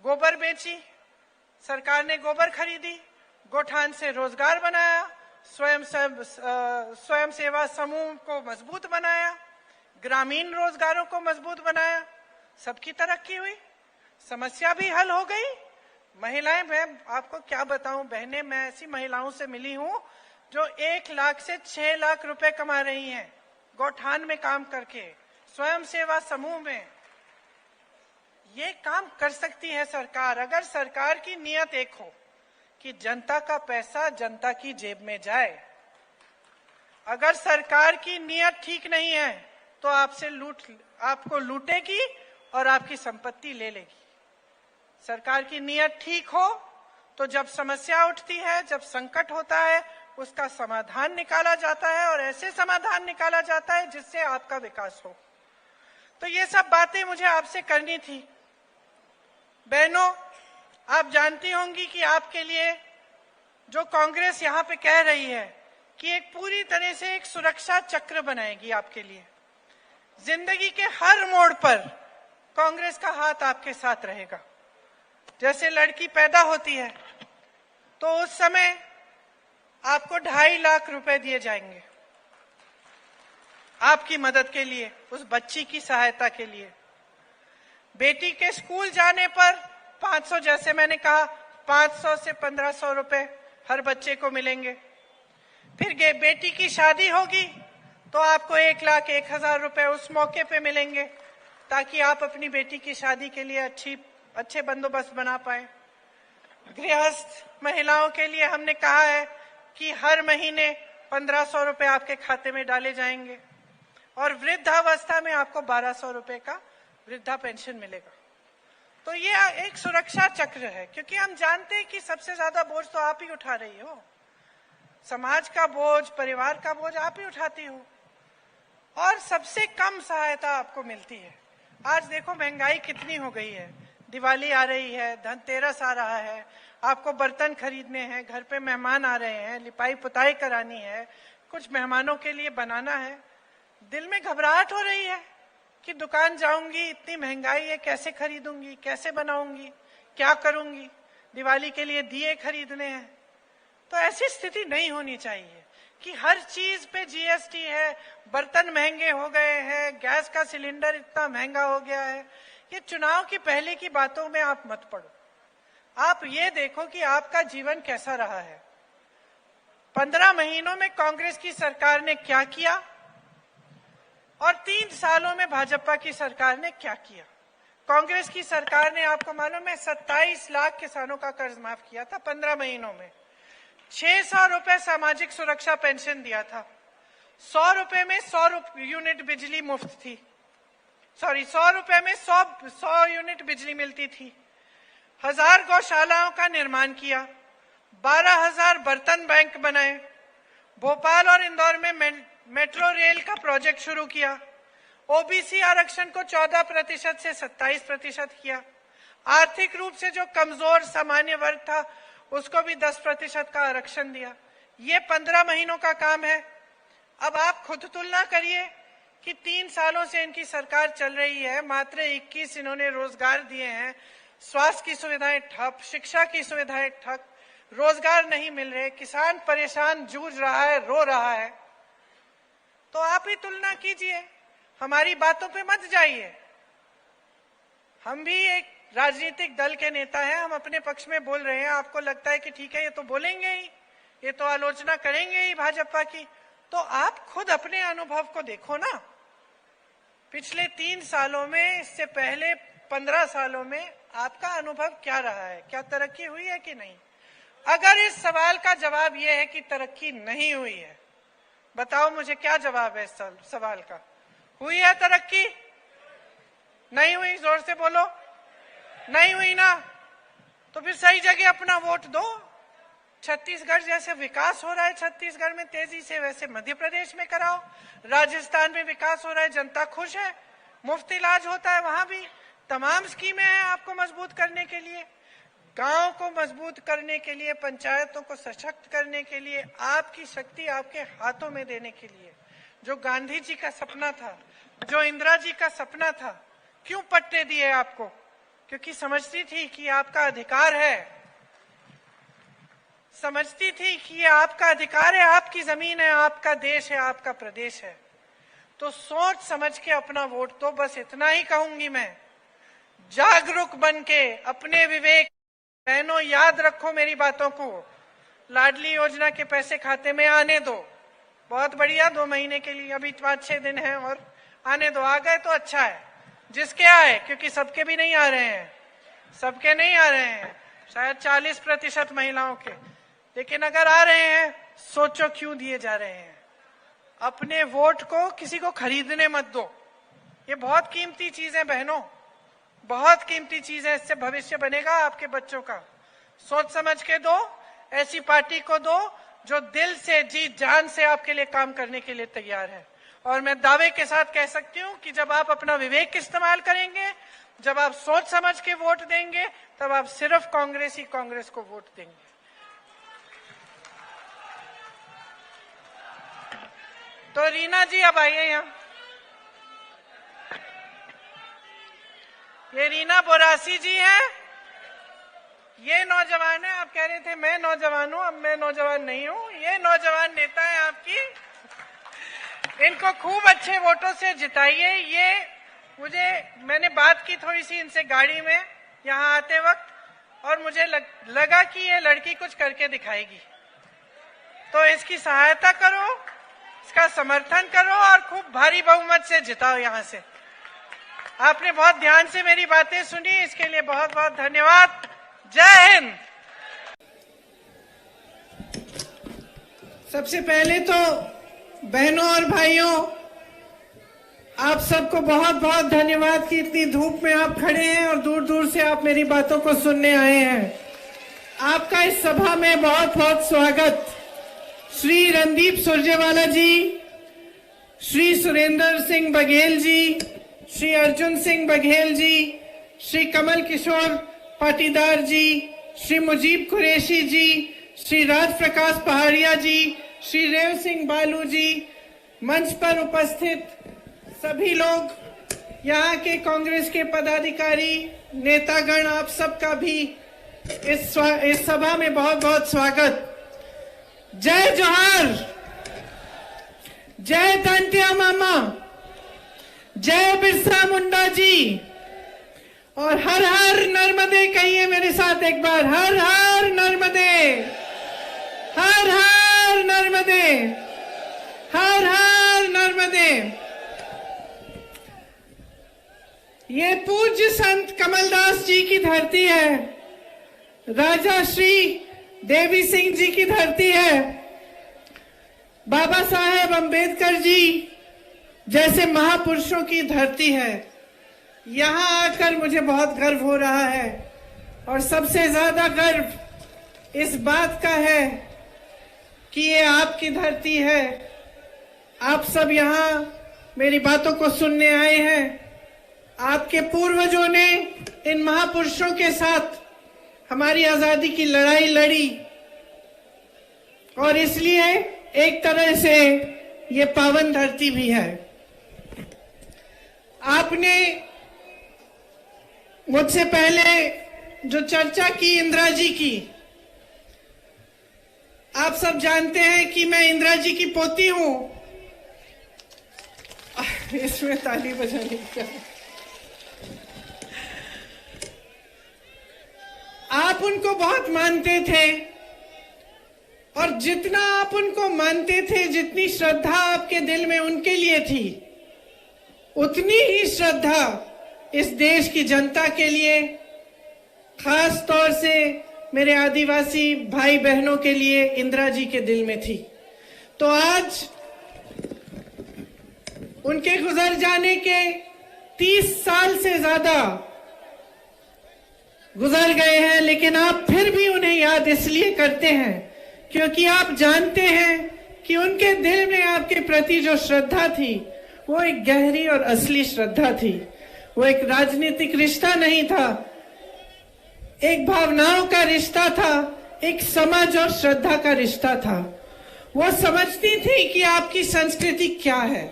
गोबर बेची, सरकार ने गोबर खरीदी, गौठान से रोजगार बनाया, स्वयं सेवा समूह को मजबूत बनाया, ग्रामीण रोजगारों को मजबूत बनाया, सबकी तरक्की हुई, समस्या भी हल हो गई। महिलाएं, मैं आपको क्या बताऊं बहनें, मैं ऐसी महिलाओं से मिली हूं जो 1 लाख से 6 लाख रुपए कमा रही हैं गौठान में काम करके, स्वयं सेवा समूह में। ये काम कर सकती है सरकार, अगर सरकार की नियत एक हो कि जनता का पैसा जनता की जेब में जाए। अगर सरकार की नियत ठीक नहीं है तो आपको लूटेगी और आपकी संपत्ति ले लेगी। सरकार की नियत ठीक हो तो जब समस्या उठती है, जब संकट होता है, उसका समाधान निकाला जाता है और ऐसे समाधान निकाला जाता है जिससे आपका विकास हो। तो ये सब बातें मुझे आपसे करनी थी। बहनों, आप जानती होंगी कि आपके लिए जो कांग्रेस यहाँ पे कह रही है कि एक पूरी तरह से एक सुरक्षा चक्र बनाएगी आपके लिए, जिंदगी के हर मोड़ पर कांग्रेस का हाथ आपके साथ रहेगा। जैसे लड़की पैदा होती है तो उस समय आपको 2.5 लाख रुपए दिए जाएंगे आपकी मदद के लिए, उस बच्ची की सहायता के लिए। बेटी के स्कूल जाने पर 500, जैसे मैंने कहा, 500 से 1500 रुपए हर बच्चे को मिलेंगे। फिर बेटी की शादी होगी तो आपको 1,01,000 रुपए उस मौके पे मिलेंगे, ताकि आप अपनी बेटी की शादी के लिए अच्छे बंदोबस्त बना पाए। गृहस्थ महिलाओं के लिए हमने कहा है कि हर महीने 1500 रुपए आपके खाते में डाले जाएंगे और वृद्धावस्था में आपको 1200 रुपए का वृद्धा पेंशन मिलेगा। तो ये एक सुरक्षा चक्र है, क्योंकि हम जानते हैं कि सबसे ज्यादा बोझ तो आप ही उठा रही हो। समाज का बोझ, परिवार का बोझ आप ही उठाती हो और सबसे कम सहायता आपको मिलती है। आज देखो महंगाई कितनी हो गई है, दिवाली आ रही है, धनतेरस आ रहा है, आपको बर्तन खरीदने हैं, घर पे मेहमान आ रहे हैं, लिपाई पुताई करानी है, कुछ मेहमानों के लिए बनाना है। दिल में घबराहट हो रही है कि दुकान जाऊंगी, इतनी महंगाई है, कैसे खरीदूंगी, कैसे बनाऊंगी, क्या करूंगी, दिवाली के लिए दिए खरीदने हैं। तो ऐसी स्थिति नहीं होनी चाहिए कि हर चीज पे जीएसटी है, बर्तन महंगे हो गए हैं, गैस का सिलेंडर इतना महंगा हो गया है। ये चुनाव की पहले की बातों में आप मत पड़ो। आप ये देखो कि आपका जीवन कैसा रहा है। 15 महीनों में कांग्रेस की सरकार ने क्या किया और 3 सालों में भाजपा की सरकार ने क्या किया। कांग्रेस की सरकार ने, आपको मालूम है, 27 लाख किसानों का कर्ज माफ किया था 15 महीनों में। 600 रुपए सामाजिक सुरक्षा पेंशन दिया था। 100 रुपए में 100 यूनिट बिजली मुफ्त थी। 100 रुपए में 100 यूनिट बिजली मिलती थी। 1000 गौशालाओं का निर्माण किया। 12,000 बर्तन बैंक बनाए। भोपाल और इंदौर में मेट्रो रेल का प्रोजेक्ट शुरू किया। ओबीसी आरक्षण को 14% से 27% किया। आर्थिक रूप से जो कमजोर सामान्य वर्ग था उसको भी 10% का आरक्षण दिया। ये 15 महीनों का काम है। अब आप खुद तुलना करिए कि 3 सालों से इनकी सरकार चल रही है, मात्र 21 इन्होंने रोजगार दिए हैं। स्वास्थ्य की सुविधाएं ठप, शिक्षा की सुविधाएं ठप, रोजगार नहीं मिल रहे, किसान परेशान, जूझ रहा है, रो रहा है। तो आप ही तुलना कीजिए, हमारी बातों पे मत जाइए। हम भी एक राजनीतिक दल के नेता हैं, हम अपने पक्ष में बोल रहे हैं। आपको लगता है कि ठीक है, ये तो बोलेंगे ही, ये तो आलोचना करेंगे ही भाजपा की, तो आप खुद अपने अनुभव को देखो ना। पिछले 3 सालों में, इससे पहले 15 सालों में आपका अनुभव क्या रहा है? क्या तरक्की हुई है कि नहीं? अगर इस सवाल का जवाब यह है कि तरक्की नहीं हुई है, बताओ मुझे क्या जवाब है इस सवाल का? हुई है तरक्की? नहीं हुई? जोर से बोलो। नहीं हुई ना? तो फिर सही जगह अपना वोट दो। छत्तीसगढ़ जैसे विकास हो रहा है छत्तीसगढ़ में तेजी से, वैसे मध्य प्रदेश में कराओ। राजस्थान में विकास हो रहा है, जनता खुश है, मुफ्त इलाज होता है वहां भी। तमाम स्कीमें हैं आपको मजबूत करने के लिए, गांव को मजबूत करने के लिए, पंचायतों को सशक्त करने के लिए, आपकी शक्ति आपके हाथों में देने के लिए। जो गांधी जी का सपना था, जो इंदिरा जी का सपना था, क्यों पट्टे दिए आपको? क्योंकि समझती थी कि आपका अधिकार है, समझती थी कि ये आपका अधिकार है, आपकी जमीन है, आपका देश है, आपका प्रदेश है। तो सोच समझ के अपना वोट दो, बस इतना ही कहूंगी मैं। जागरूक बन के अपने विवेक, बहनों याद रखो मेरी बातों को। लाडली योजना के पैसे खाते में आने दो, बहुत बढ़िया, 2 महीने के लिए, अभी 5-6 दिन है और आने दो। आ गए तो अच्छा है, जिसके आए, क्योंकि सबके भी नहीं आ रहे हैं, सबके नहीं आ रहे हैं, शायद 40% महिलाओं के। लेकिन अगर आ रहे हैं, सोचो क्यों दिए जा रहे हैं। अपने वोट को किसी को खरीदने मत दो। ये बहुत कीमती चीज है बहनों, बहुत कीमती चीज है। इससे भविष्य बनेगा आपके बच्चों का। सोच समझ के दो, ऐसी पार्टी को दो जो दिल से, जी जान से आपके लिए काम करने के लिए तैयार है। और मैं दावे के साथ कह सकती हूं कि जब आप अपना विवेक इस्तेमाल करेंगे, जब आप सोच समझ के वोट देंगे, तब आप सिर्फ कांग्रेस को वोट देंगे। तो रीना जी अब आइए यहाँ। ये रीना बोरासी जी हैं, ये नौजवान है। आप कह रहे थे मैं नौजवान हूं, अब मैं नौजवान नहीं हूं, ये नौजवान नेता है आपकी। इनको खूब अच्छे वोटों से जिताइए। ये मैंने बात की थोड़ी सी इनसे गाड़ी में यहाँ आते वक्त, और मुझे लगा कि ये लड़की कुछ करके दिखाएगी। तो इसकी सहायता करो, इसका समर्थन करो और खूब भारी बहुमत से जिताओ यहाँ से। आपने बहुत ध्यान से मेरी बातें सुनी, इसके लिए बहुत बहुत धन्यवाद। जय हिंद। सबसे पहले तो बहनों और भाइयों, आप सबको बहुत बहुत धन्यवाद कि इतनी धूप में आप खड़े हैं और दूर दूर से आप मेरी बातों को सुनने आए हैं। आपका इस सभा में बहुत बहुत स्वागत। श्री रणदीप सुरजेवाला जी, श्री सुरेंद्र सिंह बघेल जी, श्री अर्जुन सिंह बघेल जी, श्री कमल किशोर पाटीदार जी, श्री मुजीब कुरैशी जी, श्री राज प्रकाश पहाड़िया जी, श्री रेव सिंह बालू जी, मंच पर उपस्थित सभी लोग, यहाँ के कांग्रेस के पदाधिकारी, नेतागण, आप सबका भी इस सभा में बहुत बहुत स्वागत। जय जोहार, जय दंतिया मामा, जय बिरसा मुंडा जी, और हर हर नर्मदे कहिए मेरे साथ एक बार। हर हर नर्मदे, हर हर नर्मदे, हर हर नर्मदे। ये पूज्य संत कमलदास जी की धरती है। राजा श्री देवी सिंह जी की धरती है, बाबा साहेब अंबेडकर जी जैसे महापुरुषों की धरती है। यहाँ आकर मुझे बहुत गर्व हो रहा है और सबसे ज्यादा गर्व इस बात का है कि ये आपकी धरती है। आप सब यहाँ मेरी बातों को सुनने आए हैं। आपके पूर्वजों ने इन महापुरुषों के साथ हमारी आजादी की लड़ाई लड़ी और इसलिए एक तरह से ये पावन धरती भी है। आपने मुझसे पहले जो चर्चा की इंदिरा जी की, आप सब जानते हैं कि मैं इंदिरा जी की पोती हूं। इसमें ताली बजाने का। आप उनको बहुत मानते थे और जितना आप उनको मानते थे, जितनी श्रद्धा आपके दिल में उनके लिए थी, उतनी ही श्रद्धा इस देश की जनता के लिए, खास तौर से मेरे आदिवासी भाई बहनों के लिए इंदिरा जी के दिल में थी। तो आज उनके गुजर जाने के 30 साल से ज्यादा गुजर गए हैं, लेकिन आप फिर भी उन्हें याद इसलिए करते हैं क्योंकि आप जानते हैं कि उनके दिल में आपके प्रति जो श्रद्धा थी वो एक गहरी और असली श्रद्धा थी। वो एक राजनीतिक रिश्ता नहीं था, एक भावनाओं का रिश्ता था, एक समझ और श्रद्धा का रिश्ता था। वो समझती थी कि आपकी संस्कृति क्या है।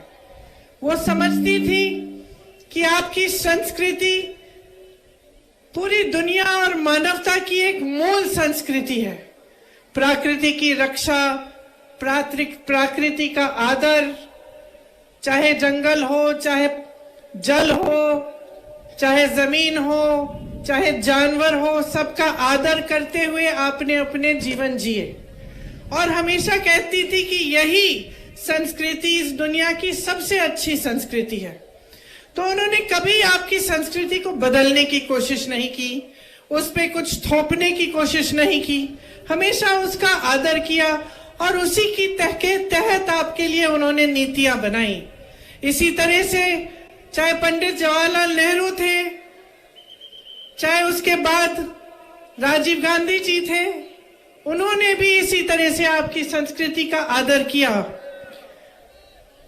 वो समझती थी कि आपकी संस्कृति पूरी दुनिया और मानवता की एक मूल संस्कृति है। प्रकृति की रक्षा, प्रकृति का आदर, चाहे जंगल हो, चाहे जल हो, चाहे जमीन हो, चाहे जानवर हो, सबका आदर करते हुए आपने अपने जीवन जिए और हमेशा कहती थी कि यही संस्कृति इस दुनिया की सबसे अच्छी संस्कृति है। तो उन्होंने कभी आपकी संस्कृति को बदलने की कोशिश नहीं की, उस पे कुछ थोपने की कोशिश नहीं की, हमेशा उसका आदर किया और उसी की तहत आपके लिए उन्होंने नीतियां बनाई। इसी तरह से चाहे पंडित जवाहरलाल नेहरू थे, चाहे उसके बाद राजीव गांधी जी थे, उन्होंने भी इसी तरह से आपकी संस्कृति का आदर किया।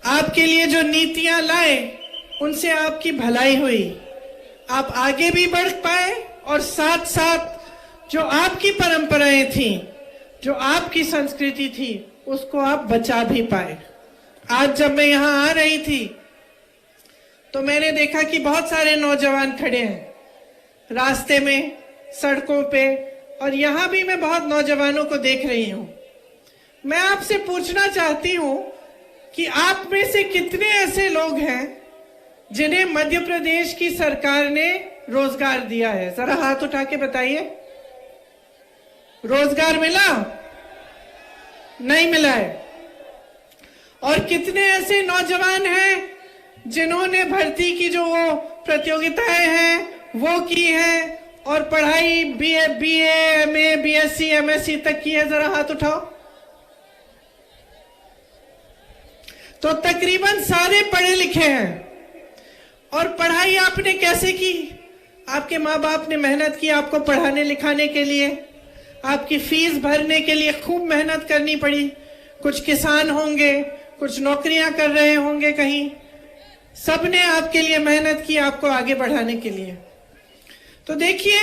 आपके लिए जो नीतियां लाए उनसे आपकी भलाई हुई, आप आगे भी बढ़ पाए और साथ साथ जो आपकी परंपराएं थी, जो आपकी संस्कृति थी, उसको आप बचा भी पाए। आज जब मैं यहाँ आ रही थी तो मैंने देखा कि बहुत सारे नौजवान खड़े हैं रास्ते में, सड़कों पे, और यहाँ भी मैं बहुत नौजवानों को देख रही हूँ। मैं आपसे पूछना चाहती हूँ कि आप में से कितने ऐसे लोग हैं जिन्हें मध्य प्रदेश की सरकार ने रोजगार दिया है? जरा हाथ उठा के बताइए। रोजगार मिला? नहीं मिला है। और कितने ऐसे नौजवान हैं जिन्होंने भर्ती की जो वो प्रतियोगिताएं हैं वो की है और पढ़ाई बीए, एमए, बीएससी, एमएससी तक की है? जरा हाथ उठाओ। तो तकरीबन सारे पढ़े लिखे हैं। और पढ़ाई आपने कैसे की? आपके माँ बाप ने मेहनत की आपको पढ़ाने लिखाने के लिए, आपकी फीस भरने के लिए खूब मेहनत करनी पड़ी। कुछ किसान होंगे, कुछ नौकरियां कर रहे होंगे कहीं, सबने आपके लिए मेहनत की आपको आगे बढ़ाने के लिए। तो देखिए,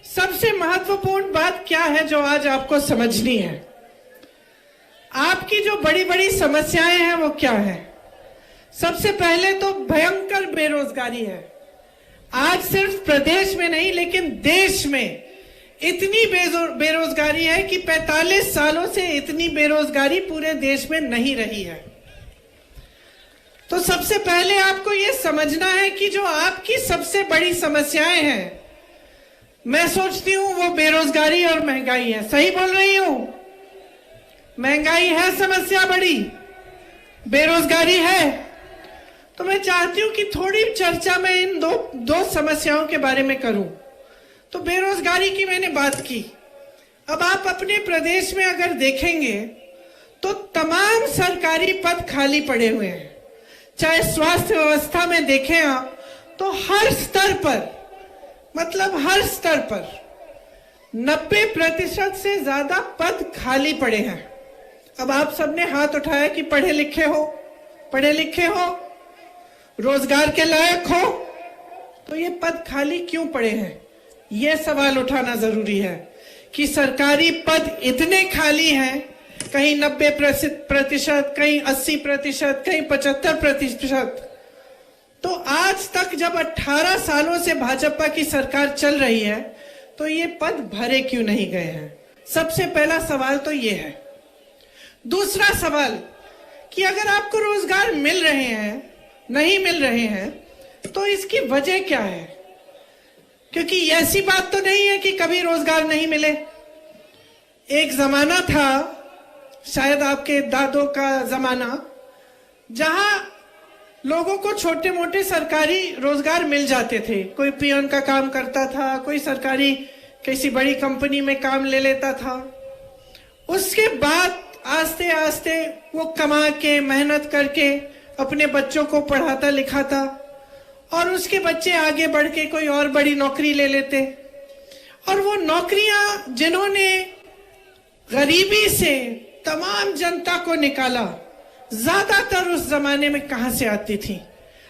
सबसे महत्वपूर्ण बात क्या है जो आज आपको समझनी है? आपकी जो बड़ी बड़ी समस्याएं हैं वो क्या है? सबसे पहले तो भयंकर बेरोजगारी है। आज सिर्फ प्रदेश में नहीं लेकिन देश में इतनी बेरोजगारी है कि 45 सालों से इतनी बेरोजगारी पूरे देश में नहीं रही है। तो सबसे पहले आपको यह समझना है कि जो आपकी सबसे बड़ी समस्याएं हैं, मैं सोचती हूं वो बेरोजगारी और महंगाई है। सही बोल रही हूं? महंगाई है समस्या बड़ी, बेरोजगारी है। तो मैं चाहती हूं कि थोड़ी चर्चा मैं इन दो समस्याओं के बारे में करूं। तो बेरोजगारी की मैंने बात की। अब आप अपने प्रदेश में अगर देखेंगे तो तमाम सरकारी पद खाली पड़े हुए हैं। चाहे स्वास्थ्य व्यवस्था में देखें आप तो हर स्तर पर, मतलब हर स्तर पर 90% से ज्यादा पद खाली पड़े हैं। अब आप सबने हाथ उठाया कि पढ़े लिखे हो, रोजगार के लायक हो, तो ये पद खाली क्यों पड़े हैं? ये सवाल उठाना जरूरी है कि सरकारी पद इतने खाली हैं, कहीं 90%, कहीं 80%, कहीं 75%। तो आज तक जब 18 सालों से भाजपा की सरकार चल रही है तो ये पद भरे क्यों नहीं गए हैं? सबसे पहला सवाल तो ये है। दूसरा सवाल कि अगर आपको रोजगार मिल रहे हैं, नहीं मिल रहे हैं, तो इसकी वजह क्या है? क्योंकि ऐसी बात तो नहीं है कि कभी रोजगार नहीं मिले। एक जमाना था, शायद आपके दादों का जमाना, जहां लोगों को छोटे मोटे सरकारी रोजगार मिल जाते थे। कोई पियन का काम करता था, कोई सरकारी किसी बड़ी कंपनी में काम ले लेता था। उसके बाद आस्ते आस्ते वो कमा के, मेहनत करके अपने बच्चों को पढ़ाता लिखाता, और उसके बच्चे आगे बढ़ के कोई और बड़ी नौकरी ले लेते। और वो नौकरियां जिन्होंने गरीबी से तमाम जनता को निकाला, ज्यादातर उस जमाने में कहां से आती थी?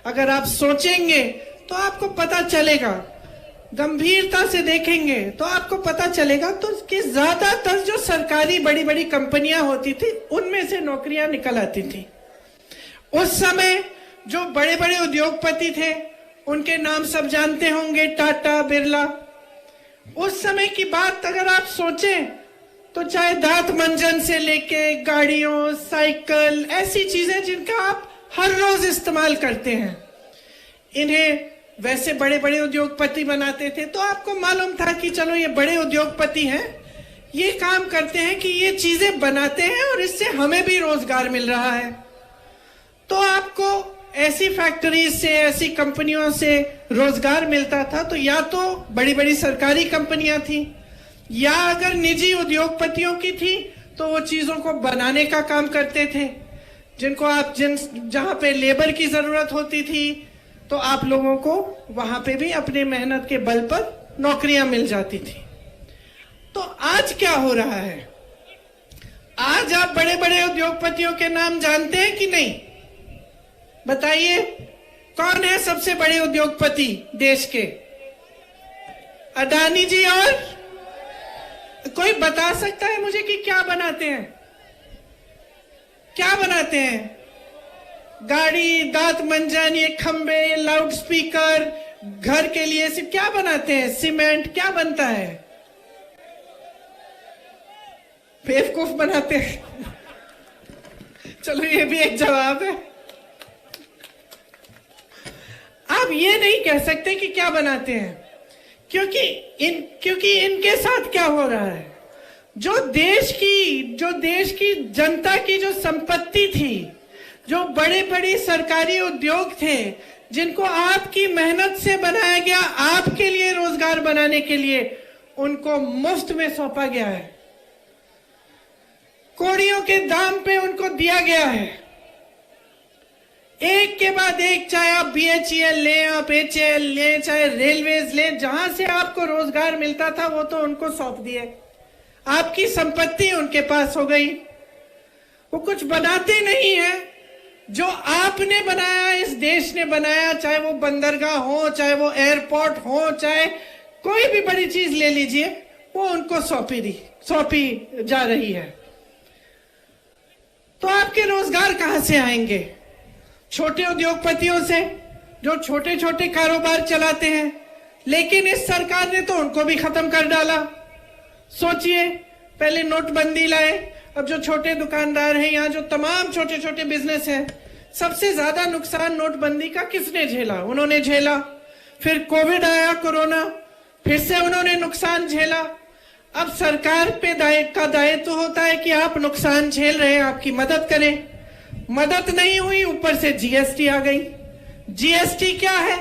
अगर आप सोचेंगे तो आपको पता चलेगा, गंभीरता से देखेंगे तो आपको पता चलेगा तो कि ज्यादातर जो सरकारी बड़ी बड़ी कंपनियां होती थी उनमें से नौकरियां निकल आती थी। उस समय जो बड़े बड़े उद्योगपति थे, उनके नाम सब जानते होंगे, टाटा, बिरला। उस समय की बात अगर आप सोचें तो चाहे दांत मंजन से लेके गाड़ियों, साइकिल, ऐसी चीजें जिनका आप हर रोज इस्तेमाल करते हैं, इन्हें वैसे बड़े बड़े उद्योगपति बनाते थे। तो आपको मालूम था कि चलो ये बड़े उद्योगपति हैं, ये काम करते हैं कि ये चीजें बनाते हैं और इससे हमें भी रोजगार मिल रहा है। तो आपको ऐसी फैक्ट्रीज से, ऐसी कंपनियों से रोजगार मिलता था। तो या तो बड़ी बड़ी सरकारी कंपनियां थी, या अगर निजी उद्योगपतियों की थी तो वो चीजों को बनाने का काम करते थे, जिनको आप जहां पे लेबर की जरूरत होती थी तो आप लोगों को वहां पे भी अपने मेहनत के बल पर नौकरियां मिल जाती थी। तो आज क्या हो रहा है? आज आप बड़े बड़े उद्योगपतियों के नाम जानते हैं कि नहीं? बताइए, कौन है सबसे बड़े उद्योगपति देश के? अडानी जी। और कोई बता सकता है मुझे कि क्या बनाते हैं? क्या बनाते हैं? गाड़ी, दांत मंजन, ये खंबे, ये लाउड स्पीकर, घर के लिए सिर्फ क्या बनाते हैं? सीमेंट। क्या बनता है? बेवकूफ बनाते हैं। चलो ये भी एक जवाब है। आप ये नहीं कह सकते कि क्या बनाते हैं, क्योंकि इनके साथ क्या हो रहा है? जो देश की जनता की जो संपत्ति थी, जो बड़े बड़े सरकारी उद्योग थे, जिनको आपकी मेहनत से बनाया गया, आपके लिए रोजगार बनाने के लिए, उनको मुफ्त में सौंपा गया है, कौड़ियों के दाम पे उनको दिया गया है। एक के बाद एक, चाहे आप BHEL लें, आप HAL लें, चाहे रेलवेज लें, जहां से आपको रोजगार मिलता था वो तो उनको सौंप दिए। आपकी संपत्ति उनके पास हो गई। वो कुछ बनाते नहीं है। जो आपने बनाया, इस देश ने बनाया, चाहे वो बंदरगाह हो, चाहे वो एयरपोर्ट हो, चाहे कोई भी बड़ी चीज ले लीजिए, वो उनको सौंपी जा रही है। तो आपके रोजगार कहां से आएंगे? छोटे उद्योगपतियों से, जो छोटे छोटे कारोबार चलाते हैं। लेकिन इस सरकार ने तो उनको भी खत्म कर डाला। सोचिए, पहले नोटबंदी लाए, अब जो छोटे दुकानदार हैं, यहाँ जो तमाम छोटे छोटे बिजनेस हैं, सबसे ज्यादा नुकसान नोटबंदी का किसने झेला? उन्होंने झेला। फिर कोविड आया, कोरोना, फिर से उन्होंने नुकसान झेला। अब सरकार पे दायित्व होता है कि आप नुकसान झेल रहे हैं, आपकी मदद करें। मदद नहीं हुई, ऊपर से GST आ गई। GST क्या है?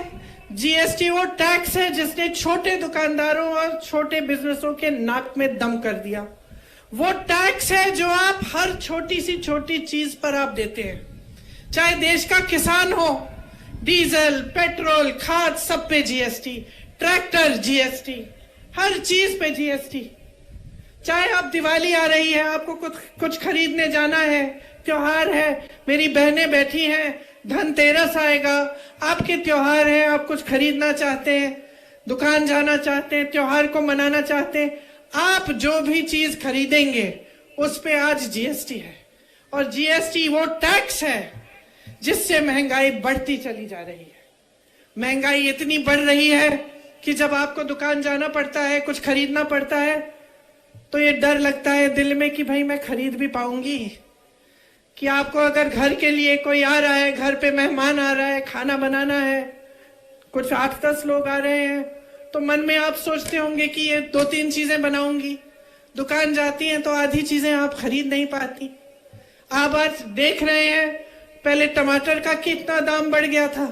जीएसटी वो टैक्स है जिसने छोटे दुकानदारों और छोटे बिजनेसों के नाक में दम कर दिया। वो टैक्स है जो आप हर छोटी सी छोटी चीज पर आप देते हैं, चाहे देश का किसान हो, डीजल, पेट्रोल, खाद, सब पे जीएसटी, ट्रैक्टर जीएसटी, हर चीज पे जीएसटी। चाहे आप दिवाली आ रही है, आपको कुछ खरीदने जाना है, त्योहार है, मेरी बहनें बैठी हैं, धनतेरस आएगा, आपके त्योहार है, आप कुछ खरीदना चाहते हैं, दुकान जाना चाहते हैं, त्योहार को मनाना चाहते हैं, आप जो भी चीज खरीदेंगे उस पे आज जीएसटी है। और जीएसटी वो टैक्स है जिससे महंगाई बढ़ती चली जा रही है। महंगाई इतनी बढ़ रही है कि जब आपको दुकान जाना पड़ता है, कुछ खरीदना पड़ता है, तो ये डर लगता है दिल में कि भाई मैं खरीद भी पाऊंगी। कि आपको अगर घर के लिए कोई आ रहा है, घर पे मेहमान आ रहा है, खाना बनाना है, कुछ 8-10 लोग आ रहे हैं, तो मन में आप सोचते होंगे कि ये 2-3 चीजें बनाऊंगी। दुकान जाती हैं तो आधी चीजें आप खरीद नहीं पाती। आप आज देख रहे हैं, पहले टमाटर का कितना दाम बढ़ गया था,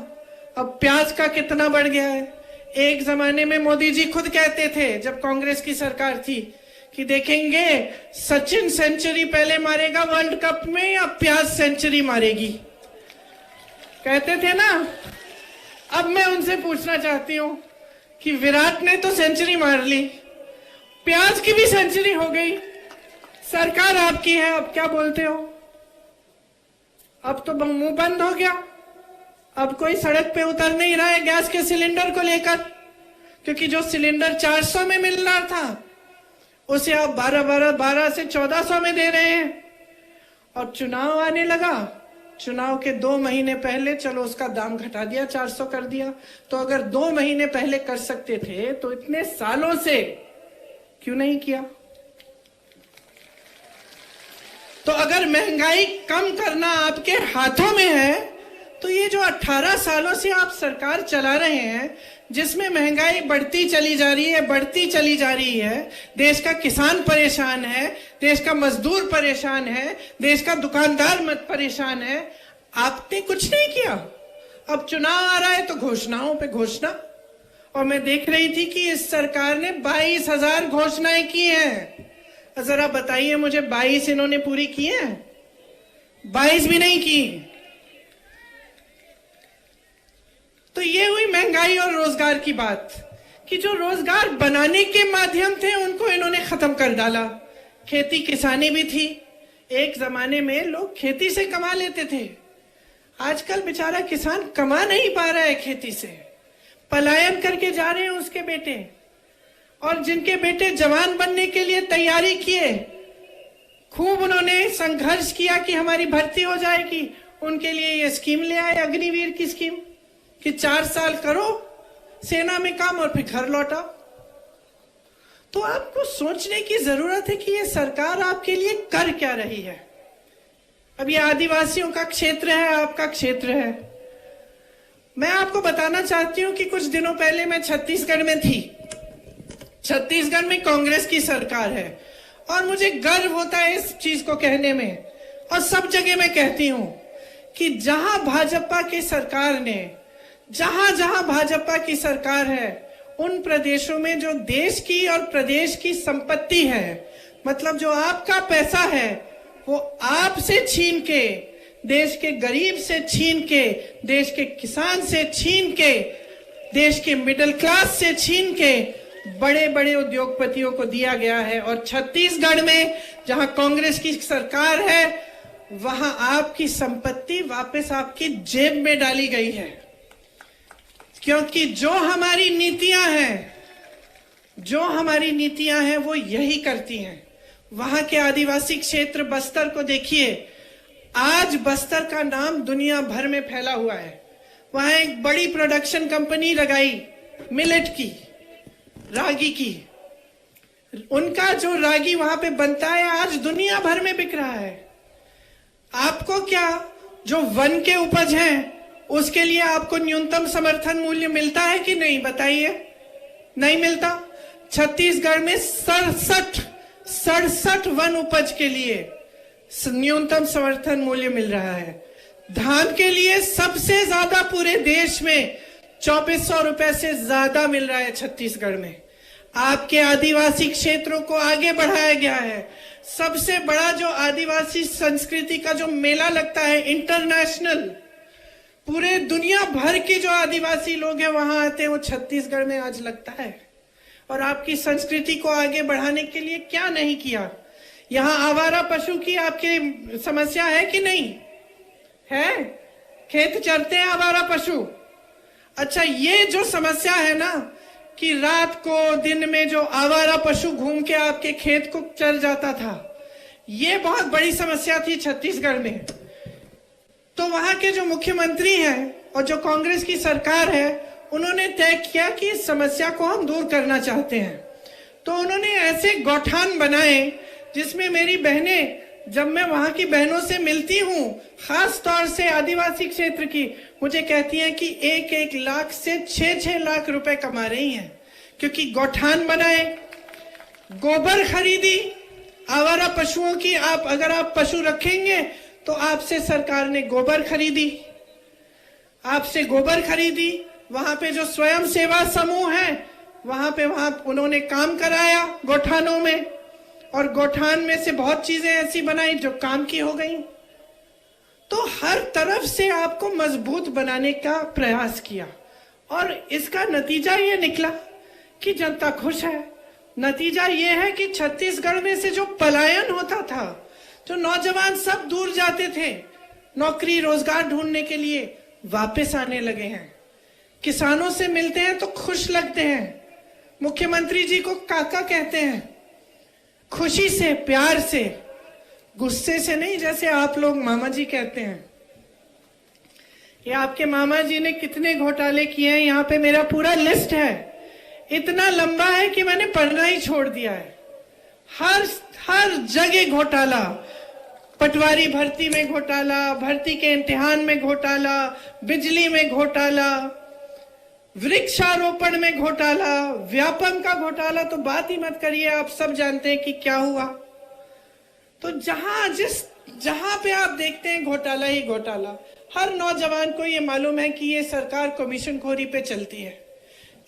अब प्याज का कितना बढ़ गया है। एक जमाने में मोदी जी खुद कहते थे, जब कांग्रेस की सरकार थी, कि देखेंगे सचिन सेंचुरी पहले मारेगा वर्ल्ड कप में या प्याज सेंचुरी मारेगी, कहते थे ना। अब मैं उनसे पूछना चाहती हूं कि विराट ने तो सेंचुरी मार ली, प्याज की भी सेंचुरी हो गई, सरकार आपकी है, अब क्या बोलते हो? अब तो मुंह बंद हो गया। अब कोई सड़क पे उतर नहीं रहा है गैस के सिलेंडर को लेकर, क्योंकि जो सिलेंडर 400 में मिल रहा था उसे आप 12 से 1400 में दे रहे हैं। और चुनाव आने लगा, चुनाव के 2 महीने पहले चलो उसका दाम घटा दिया, 400 कर दिया। तो अगर 2 महीने पहले कर सकते थे तो इतने सालों से क्यों नहीं किया? तो अगर महंगाई कम करना आपके हाथों में है, तो ये जो 18 सालों से आप सरकार चला रहे हैं, जिसमें महंगाई बढ़ती चली जा रही है, देश का किसान परेशान है, देश का मजदूर परेशान है, देश का दुकानदार परेशान है, आपने कुछ नहीं किया। अब चुनाव आ रहा है तो घोषणाओं पे घोषणा। और मैं देख रही थी कि इस सरकार ने 22,000 घोषणाएं की हैं। जरा बताइए मुझे, 22 इन्होंने पूरी की हैं? 22 भी नहीं की। तो ये हुई महंगाई और रोजगार की बात, कि जो रोजगार बनाने के माध्यम थे उनको इन्होंने खत्म कर डाला। खेती किसानी भी थी, एक जमाने में लोग खेती से कमा लेते थे, आजकल बेचारा किसान कमा नहीं पा रहा है खेती से, पलायन करके जा रहे हैं उसके बेटे। और जिनके बेटे जवान बनने के लिए तैयारी किए, खूब उन्होंने संघर्ष किया कि हमारी भर्ती हो जाएगी, उनके लिए ये स्कीम ले आए, अग्निवीर की स्कीम, कि 4 साल करो सेना में काम और फिर घर लौटाओ। तो आपको सोचने की जरूरत है कि ये सरकार आपके लिए कर क्या रही है। अब ये आदिवासियों का क्षेत्र है, आपका क्षेत्र है। मैं आपको बताना चाहती हूं कि कुछ दिनों पहले मैं छत्तीसगढ़ में थी। छत्तीसगढ़ में कांग्रेस की सरकार है और मुझे गर्व होता है इस चीज को कहने में, और सब जगह मैं कहती हूं कि जहां भाजपा की सरकार ने, जहां भाजपा की सरकार है, उन प्रदेशों में जो देश की और प्रदेश की संपत्ति है, मतलब जो आपका पैसा है, वो आपसे छीन के, देश के गरीब से छीन के, देश के किसान से छीन के, देश के मिडिल क्लास से छीन के बड़े बड़े उद्योगपतियों को दिया गया है। और छत्तीसगढ़ में जहां कांग्रेस की सरकार है, वहां आपकी संपत्ति वापस आपकी जेब में डाली गई है। क्योंकि जो हमारी नीतियां हैं वो यही करती हैं। वहां के आदिवासी क्षेत्र बस्तर को देखिए, आज बस्तर का नाम दुनिया भर में फैला हुआ है। वहां एक बड़ी प्रोडक्शन कंपनी लगाई मिलेट की, रागी की। उनका जो रागी वहां पे बनता है आज दुनिया भर में बिक रहा है। आपको क्या, जो वन के उपज हैं उसके लिए आपको न्यूनतम समर्थन मूल्य मिलता है कि नहीं, बताइए? नहीं मिलता। छत्तीसगढ़ में 67 वन उपज के लिए न्यूनतम समर्थन मूल्य मिल रहा है। धान के लिए सबसे ज्यादा पूरे देश में 2400 रुपए से ज्यादा मिल रहा है छत्तीसगढ़ में। आपके आदिवासी क्षेत्रों को आगे बढ़ाया गया है। सबसे बड़ा जो आदिवासी संस्कृति का जो मेला लगता है इंटरनेशनल, पूरे दुनिया भर के जो आदिवासी लोग हैं वहां आते हैं, वो छत्तीसगढ़ में आज लगता है। और आपकी संस्कृति को आगे बढ़ाने के लिए क्या नहीं किया। यहाँ आवारा पशु की आपकी समस्या है कि नहीं है? खेत चरते हैं आवारा पशु। अच्छा, ये जो समस्या है ना कि रात को दिन में जो आवारा पशु घूम के आपके खेत को चर जाता था, ये बहुत बड़ी समस्या थी छत्तीसगढ़ में। तो वहां के जो मुख्यमंत्री हैं और जो कांग्रेस की सरकार है, उन्होंने तय किया कि इस समस्या को हम दूर करना चाहते हैं। तो उन्होंने ऐसे गौठान बनाए जिसमें मेरी बहनें, जब मैं वहां की बहनों से मिलती हूँ, खास तौर से आदिवासी क्षेत्र की, मुझे कहती हैं कि 1-1 लाख से 6-6 लाख रुपए कमा रही हैं, क्योंकि गौठान बनाए, गोबर खरीदी आवारा पशुओं की। अगर आप पशु रखेंगे तो आपसे सरकार ने गोबर खरीदी, आपसे गोबर खरीदी। वहां पे जो स्वयं सेवा समूह है वहां उन्होंने काम कराया गौठानों में, और गौठान में से बहुत चीजें ऐसी बनाई जो काम की हो गई। तो हर तरफ से आपको मजबूत बनाने का प्रयास किया, और इसका नतीजा ये निकला कि जनता खुश है। नतीजा ये है कि छत्तीसगढ़ में से जो पलायन होता था, जो नौजवान सब दूर जाते थे नौकरी रोजगार ढूंढने के लिए, वापस आने लगे हैं। किसानों से मिलते हैं तो खुश लगते हैं, मुख्यमंत्री जी को काका कहते हैं, खुशी से, प्यार से, गुस्से से नहीं जैसे आप लोग मामा जी कहते हैं। ये आपके मामा जी ने कितने घोटाले किए हैं, यहाँ पे मेरा पूरा लिस्ट है, इतना लंबा है कि मैंने पढ़ना ही छोड़ दिया है। हर जगह घोटाला, पटवारी भर्ती में घोटाला, भर्ती के इम्तिहान में घोटाला, बिजली में घोटाला, वृक्षारोपण में घोटाला, व्यापम का घोटाला तो बात ही मत करिए, आप सब जानते हैं कि क्या हुआ। तो जहां पे आप देखते हैं घोटाला ही घोटाला। हर नौजवान को ये मालूम है कि ये सरकार कमीशनखोरी पे चलती है।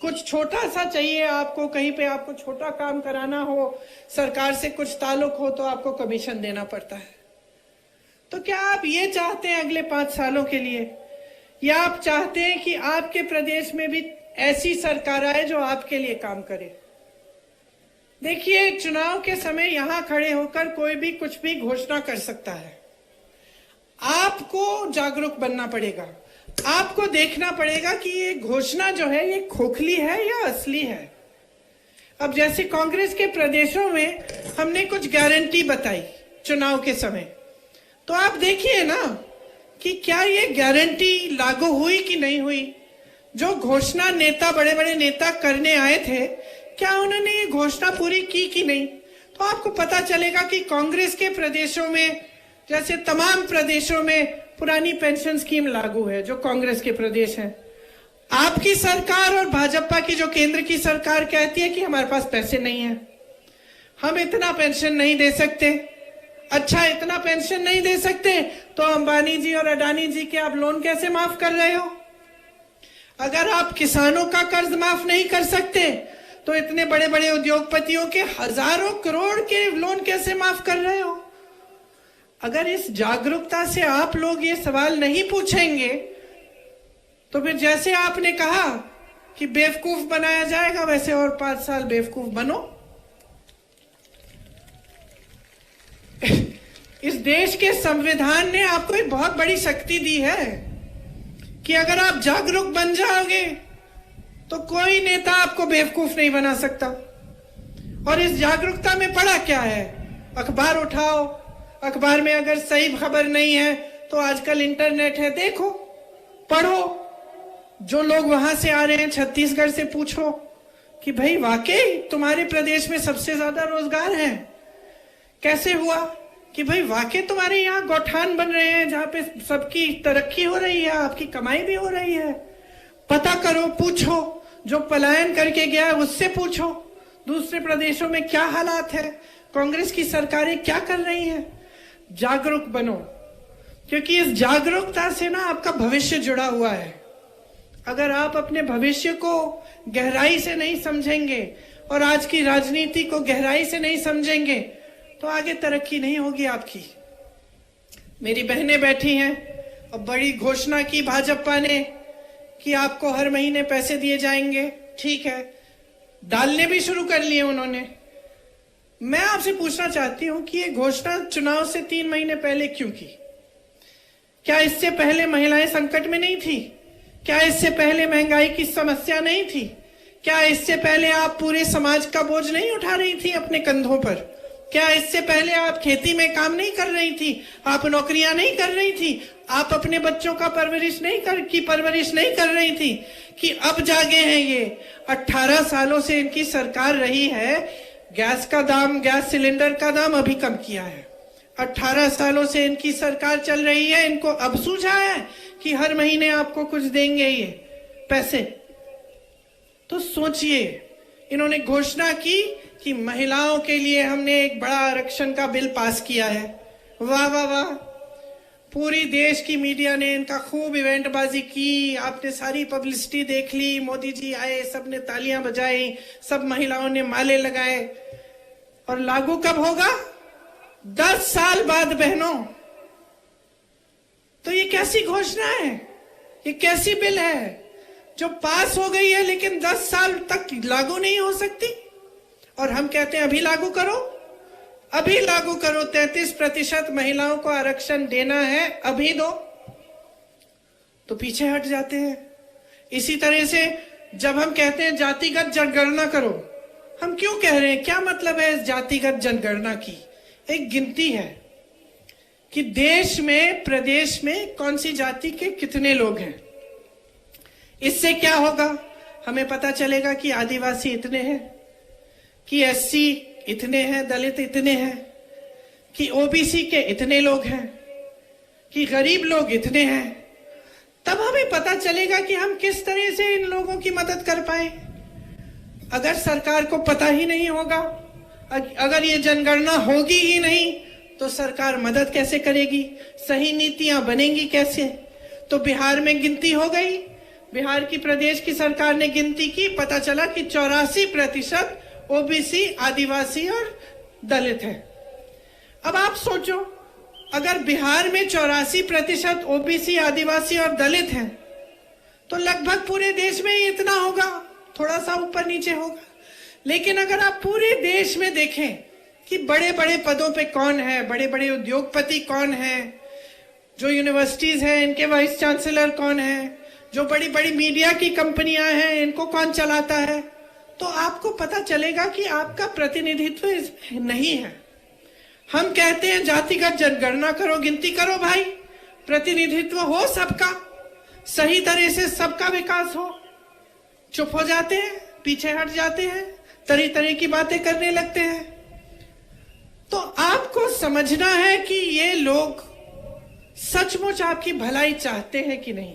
कुछ छोटा सा चाहिए आपको, कहीं पे आपको छोटा काम कराना हो, सरकार से कुछ ताल्लुक हो, तो आपको कमीशन देना पड़ता है। तो क्या आप ये चाहते हैं अगले 5 सालों के लिए, या आप चाहते हैं कि आपके प्रदेश में भी ऐसी सरकार आए जो आपके लिए काम करे? देखिए, चुनाव के समय यहां खड़े होकर कोई भी कुछ भी घोषणा कर सकता है। आपको जागरूक बनना पड़ेगा, आपको देखना पड़ेगा कि ये घोषणा जो है ये खोखली है या असली है। अब जैसे कांग्रेस के प्रदेशों में हमने कुछ गारंटी बताई चुनाव के समय, तो आप देखिए ना कि क्या ये गारंटी लागू हुई कि नहीं हुई। जो घोषणा नेता, बड़े बड़े नेता करने आए थे, क्या उन्होंने ये घोषणा पूरी की कि नहीं। तो आपको पता चलेगा कि कांग्रेस के प्रदेशों में, जैसे तमाम प्रदेशों में पुरानी पेंशन स्कीम लागू है जो कांग्रेस के प्रदेश हैं। आपकी सरकार और भाजपा की जो केंद्र की सरकार कहती है कि हमारे पास पैसे नहीं है, हम इतना पेंशन नहीं दे सकते। अच्छा, इतना पेंशन नहीं दे सकते तो अंबानी जी और अडानी जी के आप लोन कैसे माफ कर रहे हो? अगर आप किसानों का कर्ज माफ नहीं कर सकते तो इतने बड़े बड़े उद्योगपतियों के हजारों करोड़ के लोन कैसे माफ कर रहे हो? अगर इस जागरूकता से आप लोग ये सवाल नहीं पूछेंगे तो फिर जैसे आपने कहा कि बेवकूफ बनाया जाएगा, वैसे और 5 साल बेवकूफ बनो। इस देश के संविधान ने आपको एक बहुत बड़ी शक्ति दी है कि अगर आप जागरूक बन जाओगे तो कोई नेता आपको बेवकूफ नहीं बना सकता। और इस जागरूकता में पड़ा क्या है? अखबार उठाओ, अखबार में अगर सही खबर नहीं है तो आजकल इंटरनेट है, देखो, पढ़ो। जो लोग वहां से आ रहे हैं छत्तीसगढ़ से पूछो कि भाई वाकई तुम्हारे प्रदेश में सबसे ज्यादा रोजगार है, कैसे हुआ? कि भाई वाकई तुम्हारे यहाँ गौठान बन रहे हैं जहां पे सबकी तरक्की हो रही है, आपकी कमाई भी हो रही है। पता करो, पूछो, जो पलायन करके गया है उससे पूछो, दूसरे प्रदेशों में क्या हालात है, कांग्रेस की सरकारें क्या कर रही हैं। जागरूक बनो, क्योंकि इस जागरूकता से ना आपका भविष्य जुड़ा हुआ है। अगर आप अपने भविष्य को गहराई से नहीं समझेंगे और आज की राजनीति को गहराई से नहीं समझेंगे तो आगे तरक्की नहीं होगी आपकी। मेरी बहनें बैठी हैं और बड़ी घोषणा की भाजपा ने कि आपको हर महीने पैसे दिए जाएंगे। ठीक है, डालने भी शुरू कर लिए उन्होंने। मैं आपसे पूछना चाहती हूं कि ये घोषणा चुनाव से 3 महीने पहले क्यों की? क्या इससे पहले महिलाएं संकट में नहीं थी? क्या इससे पहले महंगाई की समस्या नहीं थी? क्या इससे पहले आप पूरे समाज का बोझ नहीं उठा रही थी अपने कंधों पर? क्या इससे पहले आप खेती में काम नहीं कर रही थी? आप नौकरियां नहीं कर रही थी? आप अपने बच्चों का परवरिश नहीं कर रही थी? कि अब जागे हैं ये? 18 सालों से इनकी सरकार रही है, गैस सिलेंडर का दाम अभी कम किया है। 18 सालों से इनकी सरकार चल रही है, इनको अब सूझा है कि हर महीने आपको कुछ देंगे ये पैसे। तो सोचिए, इन्होंने घोषणा की कि महिलाओं के लिए हमने एक बड़ा आरक्षण का बिल पास किया है। वाह वाह वाह, पूरी देश की मीडिया ने इनका खूब इवेंटबाजी की, आपने सारी पब्लिसिटी देख ली, मोदी जी आए, सबने तालियां बजाई, सब महिलाओं ने माले लगाए। और लागू कब होगा? 10 साल बाद बहनों। तो ये कैसी घोषणा है? ये कैसी बिल है जो पास हो गई है लेकिन 10 साल तक लागू नहीं हो सकती? और हम कहते हैं अभी लागू करो, अभी लागू करो, 33% महिलाओं को आरक्षण देना है, अभी दो। तो पीछे हट जाते हैं। इसी तरह से जब हम कहते हैं जातिगत जनगणना करो, हम क्यों कह रहे हैं? क्या मतलब है इस जातिगत जनगणना की? एक गिनती है कि देश में, प्रदेश में कौन सी जाति के कितने लोग हैं। इससे क्या होगा? हमें पता चलेगा कि आदिवासी इतने हैं, कि एससी इतने हैं, दलित इतने हैं, कि ओबीसी के इतने लोग हैं, कि गरीब लोग इतने हैं। तब हमें पता चलेगा कि हम किस तरह से इन लोगों की मदद कर पाए। अगर सरकार को पता ही नहीं होगा, अगर ये जनगणना होगी ही नहीं, तो सरकार मदद कैसे करेगी? सही नीतियां बनेंगी कैसे? तो बिहार में गिनती हो गई, बिहार की प्रदेश की सरकार ने गिनती की, पता चला कि 84% ओबीसी, आदिवासी और दलित है। अब आप सोचो, अगर बिहार में 84% ओबीसी, आदिवासी और दलित हैं, तो लगभग पूरे देश में ही इतना होगा, थोड़ा सा ऊपर नीचे होगा। लेकिन अगर आप पूरे देश में देखें कि बड़े बड़े पदों पे कौन है, बड़े बड़े उद्योगपति कौन है, जो यूनिवर्सिटीज हैं इनके वाइस चांसलर कौन है, जो बड़ी बड़ी मीडिया की कंपनियां हैं इनको कौन चलाता है, तो आपको पता चलेगा कि आपका प्रतिनिधित्व इसमें नहीं है। हम कहते हैं जातिगत जनगणना करो, गिनती करो भाई, प्रतिनिधित्व हो सबका, सही तरह से सबका विकास हो। चुप हो जाते हैं, पीछे हट जाते हैं, तरह तरह की बातें करने लगते हैं। तो आपको समझना है कि ये लोग सचमुच आपकी भलाई चाहते हैं कि नहीं,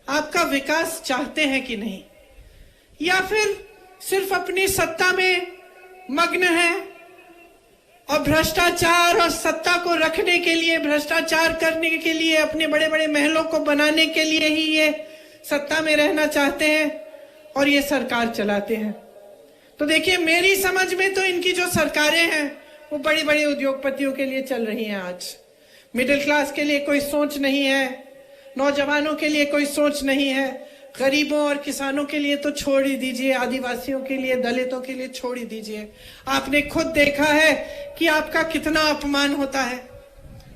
आपका विकास चाहते हैं कि नहीं, या फिर सिर्फ अपनी सत्ता में मग्न है और भ्रष्टाचार और सत्ता को रखने के लिए, भ्रष्टाचार करने के लिए, अपने बड़े बड़े महलों को बनाने के लिए ही ये सत्ता में रहना चाहते हैं और ये सरकार चलाते हैं। तो देखिए, मेरी समझ में तो इनकी जो सरकारें हैं वो बड़ी बड़ी उद्योगपतियों के लिए चल रही हैं। आज मिडिल क्लास के लिए कोई सोच नहीं है, नौजवानों के लिए कोई सोच नहीं है, गरीबों और किसानों के लिए तो छोड़ ही दीजिए, आदिवासियों के लिए, दलितों के लिए छोड़ ही दीजिए। आपने खुद देखा है कि आपका कितना अपमान होता है।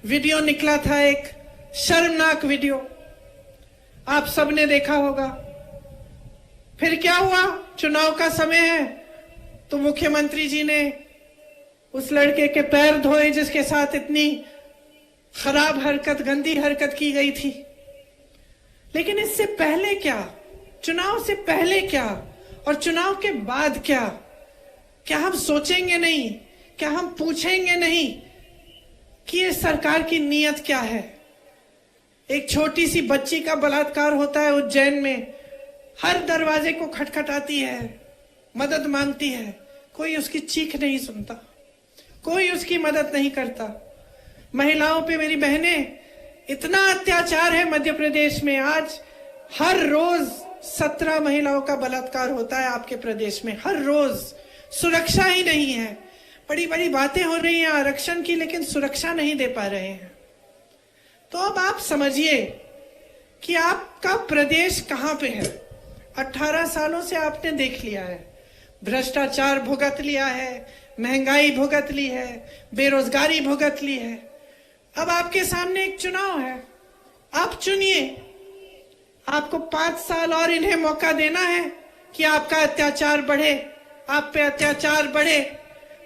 वीडियो निकला था, एक शर्मनाक वीडियो, आप सबने देखा होगा। फिर क्या हुआ? चुनाव का समय है तो मुख्यमंत्री जी ने उस लड़के के पैर धोए जिसके साथ इतनी खराब हरकत, गंदी हरकत की गई थी। लेकिन इससे पहले क्या? चुनाव से पहले क्या और चुनाव के बाद क्या? क्या हम सोचेंगे नहीं? क्या हम पूछेंगे नहीं कि ये सरकार की नीयत क्या है? एक छोटी सी बच्ची का बलात्कार होता है उज्जैन में, हर दरवाजे को खटखटाती है, मदद मांगती है, कोई उसकी चीख नहीं सुनता, कोई उसकी मदद नहीं करता। महिलाओं पे, मेरी बहनें, इतना अत्याचार है मध्य प्रदेश में। आज हर रोज 17 महिलाओं का बलात्कार होता है आपके प्रदेश में हर रोज। सुरक्षा ही नहीं है। बड़ी बड़ी बातें हो रही हैं आरक्षण की, लेकिन सुरक्षा नहीं दे पा रहे हैं। तो अब आप समझिए कि आपका प्रदेश कहां पे है। 18 सालों से आपने देख लिया है, भ्रष्टाचार भुगत लिया है, महंगाई भुगत ली है, बेरोजगारी भुगत ली है। अब आपके सामने एक चुनाव है, आप चुनिए। आपको 5 साल और इन्हें मौका देना है कि आपका अत्याचार बढ़े, आप पे अत्याचार बढ़े,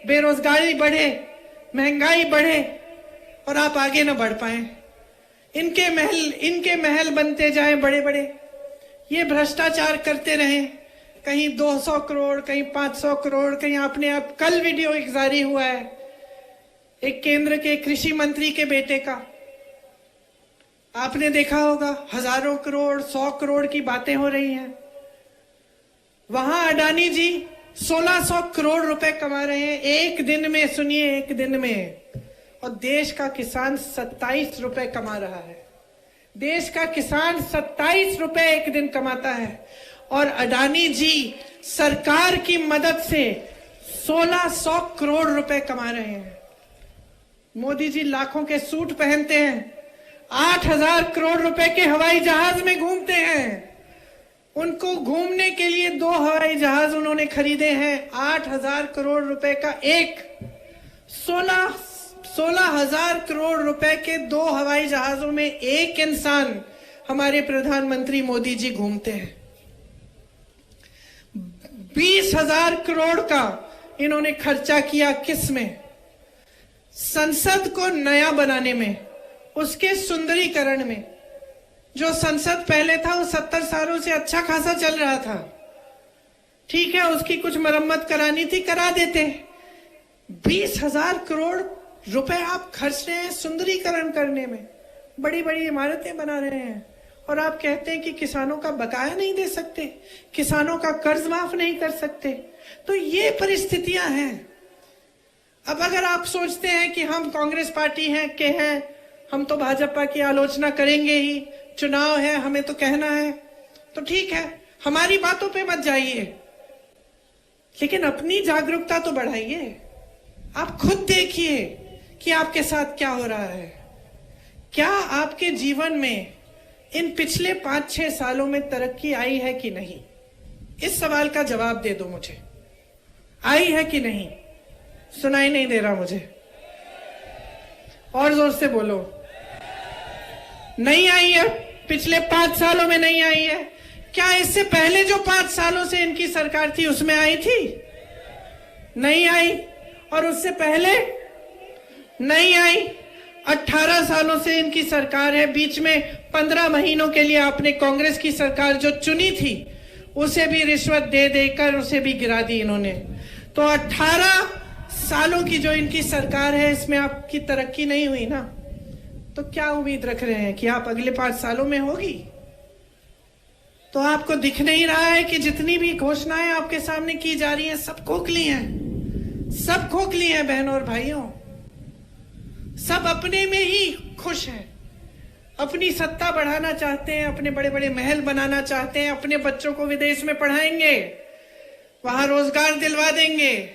बेरोजगारी बढ़े, महंगाई बढ़े और आप आगे न बढ़ पाए। इनके महल बनते जाएं बड़े बड़े, ये भ्रष्टाचार करते रहें, कहीं 200 करोड़, कहीं 500 करोड़, कहीं आपने अब कल वीडियो एक जारी हुआ है एक केंद्र के कृषि मंत्री के बेटे का, आपने देखा होगा, हजारों करोड़, 100 करोड़ की बातें हो रही हैं। वहां अडानी जी 1600 करोड़ रुपए कमा रहे हैं एक दिन में, सुनिए, एक दिन में। और देश का किसान 27 रुपए कमा रहा है। देश का किसान 27 रुपए एक दिन कमाता है और अडानी जी सरकार की मदद से 1600 करोड़ रुपए कमा रहे हैं। मोदी जी लाखों के सूट पहनते हैं, 8000 करोड़ रुपए के हवाई जहाज में घूमते हैं। उनको घूमने के लिए 2 हवाई जहाज उन्होंने खरीदे हैं, 8000 करोड़ रुपए का एक। 16,000 करोड़ रुपए के 2 हवाई जहाजों में एक इंसान हमारे प्रधानमंत्री मोदी जी घूमते हैं। 20,000 करोड़ का इन्होंने खर्चा किया किस में? संसद को नया बनाने में, उसके सुंदरीकरण में। जो संसद पहले था वो 70 सालों से अच्छा खासा चल रहा था, ठीक है, उसकी कुछ मरम्मत करानी थी, करा देते। 20,000 करोड़ रुपए आप खर्च रहे हैं सुंदरीकरण करने में, बड़ी बड़ी इमारतें बना रहे हैं, और आप कहते हैं कि किसानों का बकाया नहीं दे सकते, किसानों का कर्ज माफ नहीं कर सकते। तो ये परिस्थितियां हैं। अब अगर आप सोचते हैं कि हम कांग्रेस पार्टी हैं, हम तो भाजपा की आलोचना करेंगे ही, चुनाव है, हमें तो कहना है, तो ठीक है, हमारी बातों पे मत जाइए, लेकिन अपनी जागरूकता तो बढ़ाइए। आप खुद देखिए कि आपके साथ क्या हो रहा है। क्या आपके जीवन में इन पिछले 5-6 सालों में तरक्की आई है कि नहीं? इस सवाल का जवाब दे दो मुझे, आई है कि नहीं? सुनाई नहीं दे रहा मुझे, और जोर से बोलो। नहीं आई है, पिछले 5 सालों में नहीं आई है। क्या इससे पहले जो 5 सालों से इनकी सरकार थी उसमें आई थी? नहीं आई। और उससे पहले नहीं आई। 18 सालों से इनकी सरकार है, बीच में 15 महीनों के लिए आपने कांग्रेस की सरकार जो चुनी थी उसे भी रिश्वत दे देकर उसे भी गिरा दी इन्होंने। तो 18 सालों की जो इनकी सरकार है, इसमें आपकी तरक्की नहीं हुई ना, तो क्या उम्मीद रख रहे हैं कि आप अगले 5 सालों में होगी? तो आपको दिख नहीं रहा है कि जितनी भी घोषणाएं आपके सामने की जा रही हैं सब खोखली हैं, सब खोखली हैं बहनों और भाइयों। सब अपने में ही खुश हैं, अपनी सत्ता बढ़ाना चाहते हैं, अपने बड़े बड़े महल बनाना चाहते हैं, अपने बच्चों को विदेश में पढ़ाएंगे, वहां रोजगार दिलवा देंगे,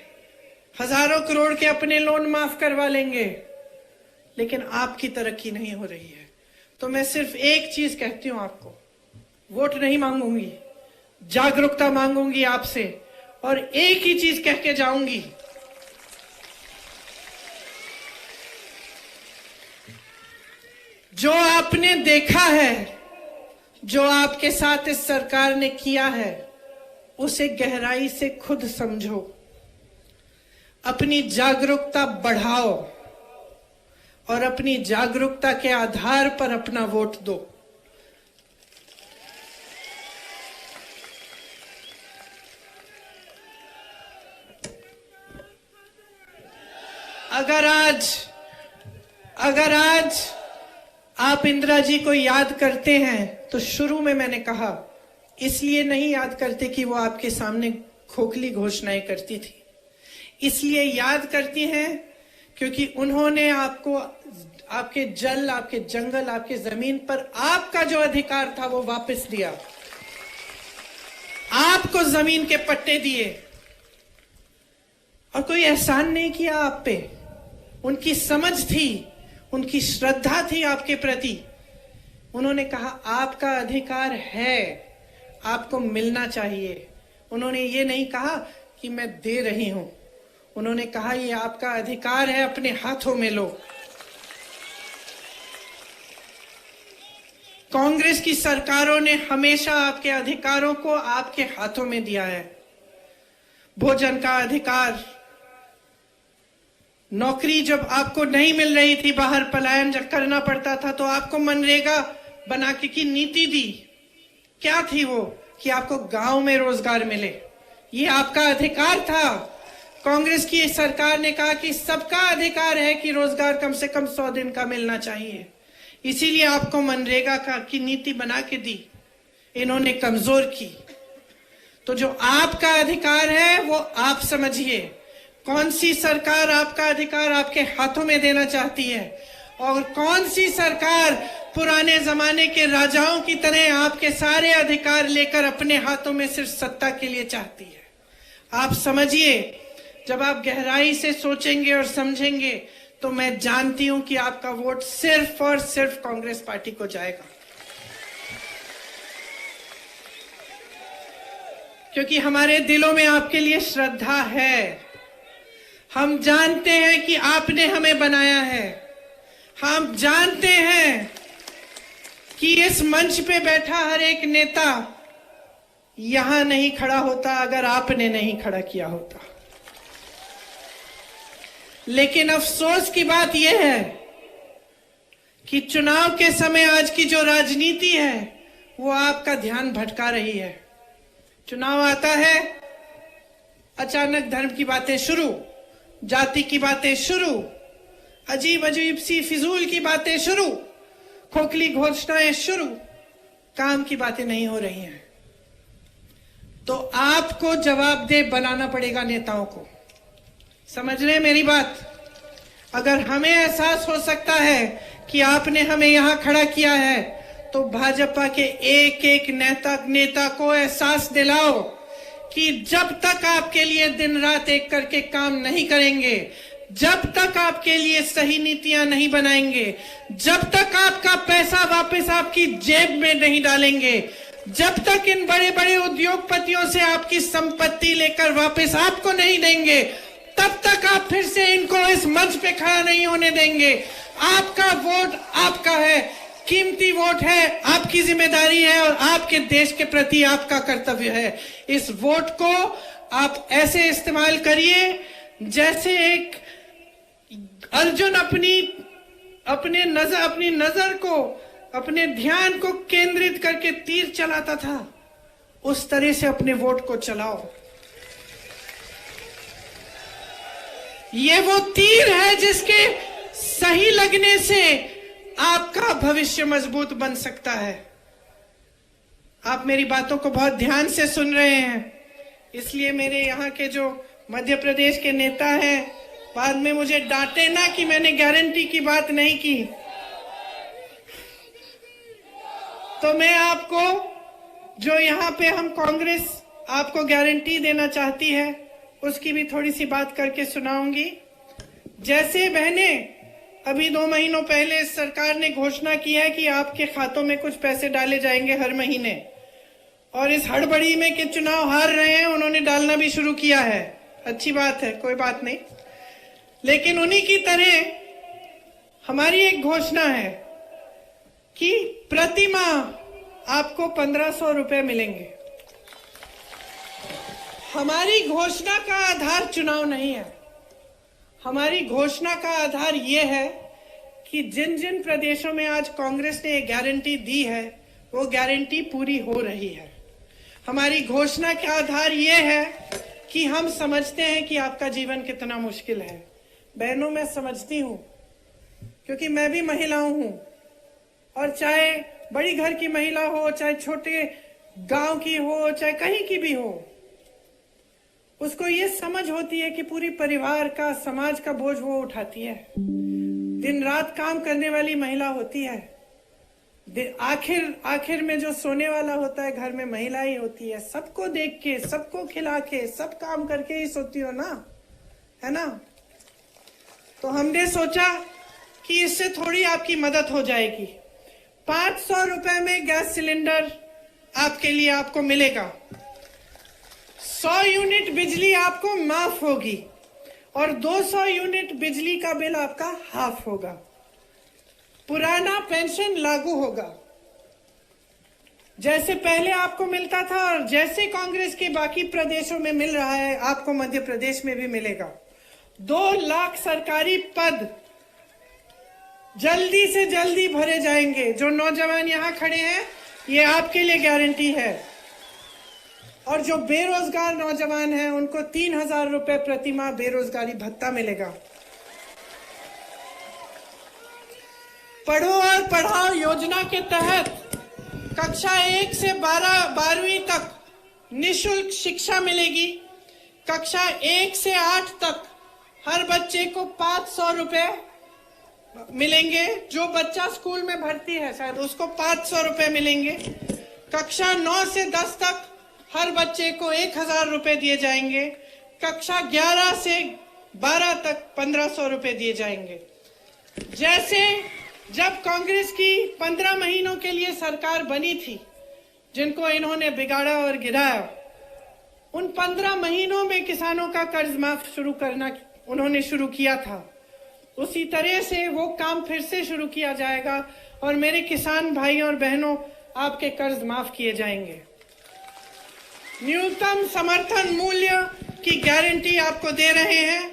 हजारों करोड़ के अपने लोन माफ करवा लेंगे, लेकिन आपकी तरक्की नहीं हो रही है। तो मैं सिर्फ एक चीज कहती हूं आपको, वोट नहीं मांगूंगी, जागरूकता मांगूंगी आपसे, और एक ही चीज कह के जाऊंगी, जो आपने देखा है, जो आपके साथ इस सरकार ने किया है, उसे गहराई से खुद समझो, अपनी जागरूकता बढ़ाओ और अपनी जागरूकता के आधार पर अपना वोट दो। अगर आज आप इंदिरा जी को याद करते हैं तो शुरू में मैंने कहा, इसलिए नहीं याद करते कि वो आपके सामने खोखली घोषणाएं करती थी, इसलिए याद करती हैं क्योंकि उन्होंने आपको आपके जल, आपके जंगल, आपके जमीन पर आपका जो अधिकार था वो वापस दिया। आपको जमीन के पट्टे दिए और कोई एहसान नहीं किया आप पे। उनकी समझ थी, उनकी श्रद्धा थी आपके प्रति। उन्होंने कहा आपका अधिकार है, आपको मिलना चाहिए। उन्होंने ये नहीं कहा कि मैं दे रही हूं, उन्होंने कहा ये आपका अधिकार है, अपने हाथों में लो। कांग्रेस की सरकारों ने हमेशा आपके अधिकारों को आपके हाथों में दिया है। भोजन का अधिकार, नौकरी जब आपको नहीं मिल रही थी, बाहर पलायन जब करना पड़ता था, तो आपको मनरेगा बना के की नीति दी। क्या थी वो? कि आपको गांव में रोजगार मिले। ये आपका अधिकार था। कांग्रेस की सरकार ने कहा कि सबका अधिकार है कि रोजगार कम से कम 100 दिन का मिलना चाहिए, इसीलिए आपको मनरेगा की नीति बना के दी। इन्होंने कमजोर की। तो जो आपका अधिकार है वो आप समझिए। कौन सी सरकार आपका अधिकार आपके हाथों में देना चाहती है और कौन सी सरकार पुराने जमाने के राजाओं की तरह आपके सारे अधिकार लेकर अपने हाथों में सिर्फ सत्ता के लिए चाहती है। आप समझिए। जब आप गहराई से सोचेंगे और समझेंगे तो मैं जानती हूं कि आपका वोट सिर्फ और सिर्फ कांग्रेस पार्टी को जाएगा, क्योंकि हमारे दिलों में आपके लिए श्रद्धा है। हम जानते हैं कि आपने हमें बनाया है। हम जानते हैं कि इस मंच पे बैठा हर एक नेता यहां नहीं खड़ा होता अगर आपने नहीं खड़ा किया होता। लेकिन अफसोस की बात यह है कि चुनाव के समय आज की जो राजनीति है वो आपका ध्यान भटका रही है। चुनाव आता है, अचानक धर्म की बातें शुरू, जाति की बातें शुरू, अजीब अजीब सी फिजूल की बातें शुरू, खोखली घोषणाएं शुरू, काम की बातें नहीं हो रही हैं। तो आपको जवाबदेह बनाना पड़ेगा नेताओं को। समझ रहे हैं मेरी बात? अगर हमें एहसास हो सकता है कि आपने हमें यहां खड़ा किया है, तो भाजपा के एक एक नेता को एहसास दिलाओ कि जब तक आपके लिए दिन रात एक करके काम नहीं करेंगे, जब तक आपके लिए सही नीतियां नहीं बनाएंगे, जब तक आपका पैसा वापस आपकी जेब में नहीं डालेंगे, जब तक इन बड़े बड़े उद्योगपतियों से आपकी संपत्ति लेकर वापस आपको नहीं देंगे, तब तक आप फिर से इनको इस मंच पे खड़ा नहीं होने देंगे। आपका वोट आपका है, कीमती वोट है, आपकी जिम्मेदारी है और आपके देश के प्रति आपका कर्तव्य है। इस वोट को आप ऐसे इस्तेमाल करिए जैसे एक अर्जुन अपनी नजर को, अपने ध्यान को केंद्रित करके तीर चलाता था, उस तरह से अपने वोट को चलाओ। ये वो तीर है जिसके सही लगने से आपका भविष्य मजबूत बन सकता है। आप मेरी बातों को बहुत ध्यान से सुन रहे हैं, इसलिए मेरे यहाँ के जो मध्य प्रदेश के नेता हैं, बाद में मुझे डांटे ना कि मैंने गारंटी की बात नहीं की। तो मैं आपको, जो यहाँ पे हम कांग्रेस आपको गारंटी देना चाहती है, उसकी भी थोड़ी सी बात करके सुनाऊंगी। जैसे बहनें, अभी 2 महीनों पहले सरकार ने घोषणा की है कि आपके खातों में कुछ पैसे डाले जाएंगे हर महीने, और इस हड़बड़ी में कि चुनाव हार रहे हैं उन्होंने डालना भी शुरू किया है। अच्छी बात है, कोई बात नहीं। लेकिन उन्हीं की तरह हमारी एक घोषणा है कि प्रति माह आपको 1500 रुपए मिलेंगे। हमारी घोषणा का आधार चुनाव नहीं है। हमारी घोषणा का आधार यह है कि जिन जिन प्रदेशों में आज कांग्रेस ने गारंटी दी है वो गारंटी पूरी हो रही है। हमारी घोषणा का आधार यह है कि हम समझते हैं कि आपका जीवन कितना मुश्किल है। बहनों, मैं समझती हूं, क्योंकि मैं भी महिलाओं हूं, और चाहे बड़ी घर की महिला हो, चाहे छोटे गांव की हो, चाहे कहीं की भी हो, उसको ये समझ होती है कि पूरी परिवार का, समाज का बोझ वो उठाती है। दिन रात काम करने वाली महिला होती है, आखिर में जो सोने वाला होता है घर में महिला ही होती है। सबको देख के, सबको खिला के, सब काम करके ही सोती हो ना, है ना। तो हमने सोचा कि इससे थोड़ी आपकी मदद हो जाएगी। 500 रुपए में गैस सिलेंडर आपके लिए आपको मिलेगा। 100 यूनिट बिजली आपको माफ होगी और 200 यूनिट बिजली का बिल आपका हाफ होगा। पुराना पेंशन लागू होगा, जैसे पहले आपको मिलता था और जैसे कांग्रेस के बाकी प्रदेशों में मिल रहा है, आपको मध्य प्रदेश में भी मिलेगा। 2 लाख सरकारी पद जल्दी से जल्दी भरे जाएंगे। जो नौजवान यहाँ खड़े हैं, ये आपके लिए गारंटी है। और जो बेरोजगार नौजवान हैं, उनको 3000 रुपए प्रति माह बेरोजगारी भत्ता मिलेगा। पढ़ो और पढ़ाओ योजना के तहत कक्षा 1 से 12वीं तक निःशुल्क शिक्षा मिलेगी। कक्षा 1 से 8 तक हर बच्चे को 500 रुपए मिलेंगे। जो बच्चा स्कूल में भर्ती है शायद, उसको 500 रुपए मिलेंगे। कक्षा 9 से 10 तक हर बच्चे को 1000 रुपए दिए जाएंगे। कक्षा 11 से 12 तक 1500 रुपए दिए जाएंगे। जैसे जब कांग्रेस की 15 महीनों के लिए सरकार बनी थी, जिनको इन्होंने बिगाड़ा और गिराया, उन 15 महीनों में किसानों का कर्ज माफ शुरू करना उन्होंने शुरू किया था। उसी तरह से वो काम फिर से शुरू किया जाएगा और मेरे किसान भाइयों और बहनों, आपके कर्ज माफ किए जाएंगे। न्यूनतम समर्थन मूल्य की गारंटी आपको दे रहे हैं।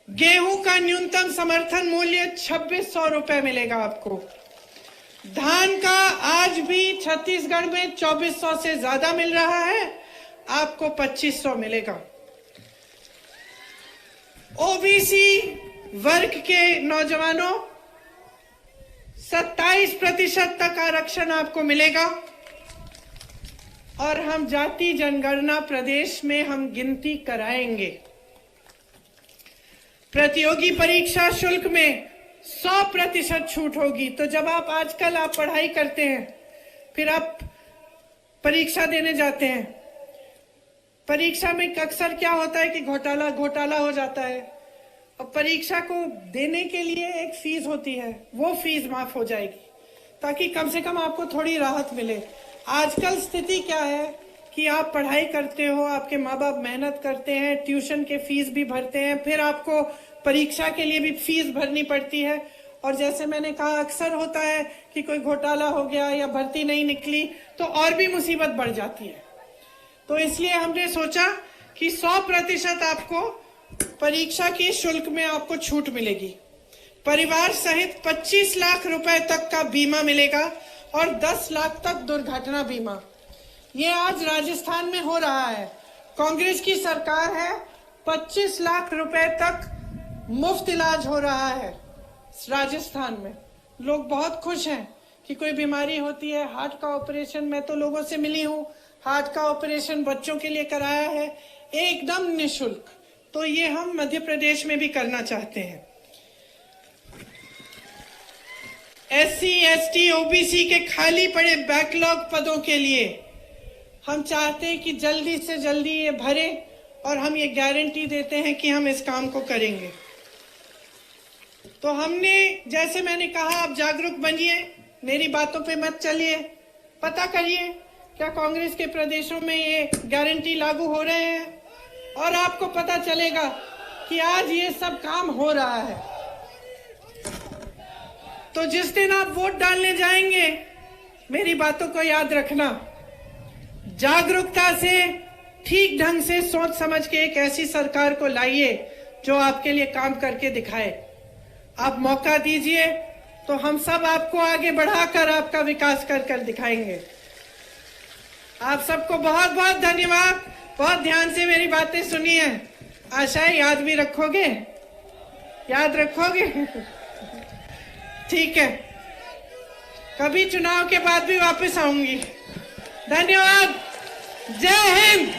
गेहूं का न्यूनतम समर्थन मूल्य 2600 रुपए मिलेगा आपको। धान का आज भी छत्तीसगढ़ में 2400 से ज्यादा मिल रहा है, आपको 2500 मिलेगा। ओबीसी वर्ग के नौजवानों 27% तक आरक्षण आपको मिलेगा। और हम जाति जनगणना प्रदेश में हम गिनती कराएंगे। प्रतियोगी परीक्षा शुल्क में 100% छूट होगी। तो जब आप आजकल आप पढ़ाई करते हैं, फिर आप परीक्षा देने जाते हैं, परीक्षा में अक्सर क्या होता है कि घोटाला हो जाता है। और परीक्षा को देने के लिए एक फीस होती है, वो फीस माफ हो जाएगी ताकि कम से कम आपको थोड़ी राहत मिले। आजकल स्थिति क्या है कि आप पढ़ाई करते हो, आपके माँ बाप मेहनत करते हैं, ट्यूशन के फीस भी भरते हैं, फिर आपको परीक्षा के लिए भी फीस भरनी पड़ती है। और जैसे मैंने कहा, अक्सर होता है कि कोई घोटाला हो गया या भर्ती नहीं निकली तो और भी मुसीबत बढ़ जाती है। तो इसलिए हमने सोचा कि 100% आपको परीक्षा की शुल्क में आपको छूट मिलेगी। परिवार सहित 25 लाख रुपए तक का बीमा मिलेगा और 10 लाख तक दुर्घटना बीमा। ये आज राजस्थान में हो रहा है। कांग्रेस की सरकार है, 25 लाख रुपए तक मुफ्त इलाज हो रहा है राजस्थान में। लोग बहुत खुश हैं कि कोई बीमारी होती है, हार्ट का ऑपरेशन, मैं तो लोगों से मिली हूँ, हार्ट का ऑपरेशन बच्चों के लिए कराया है एकदम निःशुल्क। तो ये हम मध्य प्रदेश में भी करना चाहते हैं। SC, ST, OBC के खाली पड़े बैकलॉग पदों के लिए हम चाहते हैं कि जल्दी से जल्दी ये भरे और हम ये गारंटी देते हैं कि हम इस काम को करेंगे। तो हमने, जैसे मैंने कहा, आप जागरूक बनिए, मेरी बातों पे मत चलिए, पता करिए क्या कांग्रेस के प्रदेशों में ये गारंटी लागू हो रहे हैं और आपको पता चलेगा कि आज ये सब काम हो रहा है। तो जिस दिन आप वोट डालने जाएंगे, मेरी बातों को याद रखना, जागरूकता से, ठीक ढंग से सोच समझ के एक ऐसी सरकार को लाइए जो आपके लिए काम करके दिखाए। आप मौका दीजिए तो हम सब आपको आगे बढ़ाकर आपका विकास कर दिखाएंगे। आप सबको बहुत बहुत धन्यवाद। बहुत ध्यान से मेरी बातें सुनी है, आशा है याद भी रखोगे, याद रखोगे। ठीक है, कभी चुनाव के बाद भी वापस आऊंगी। धन्यवाद। जय हिंद।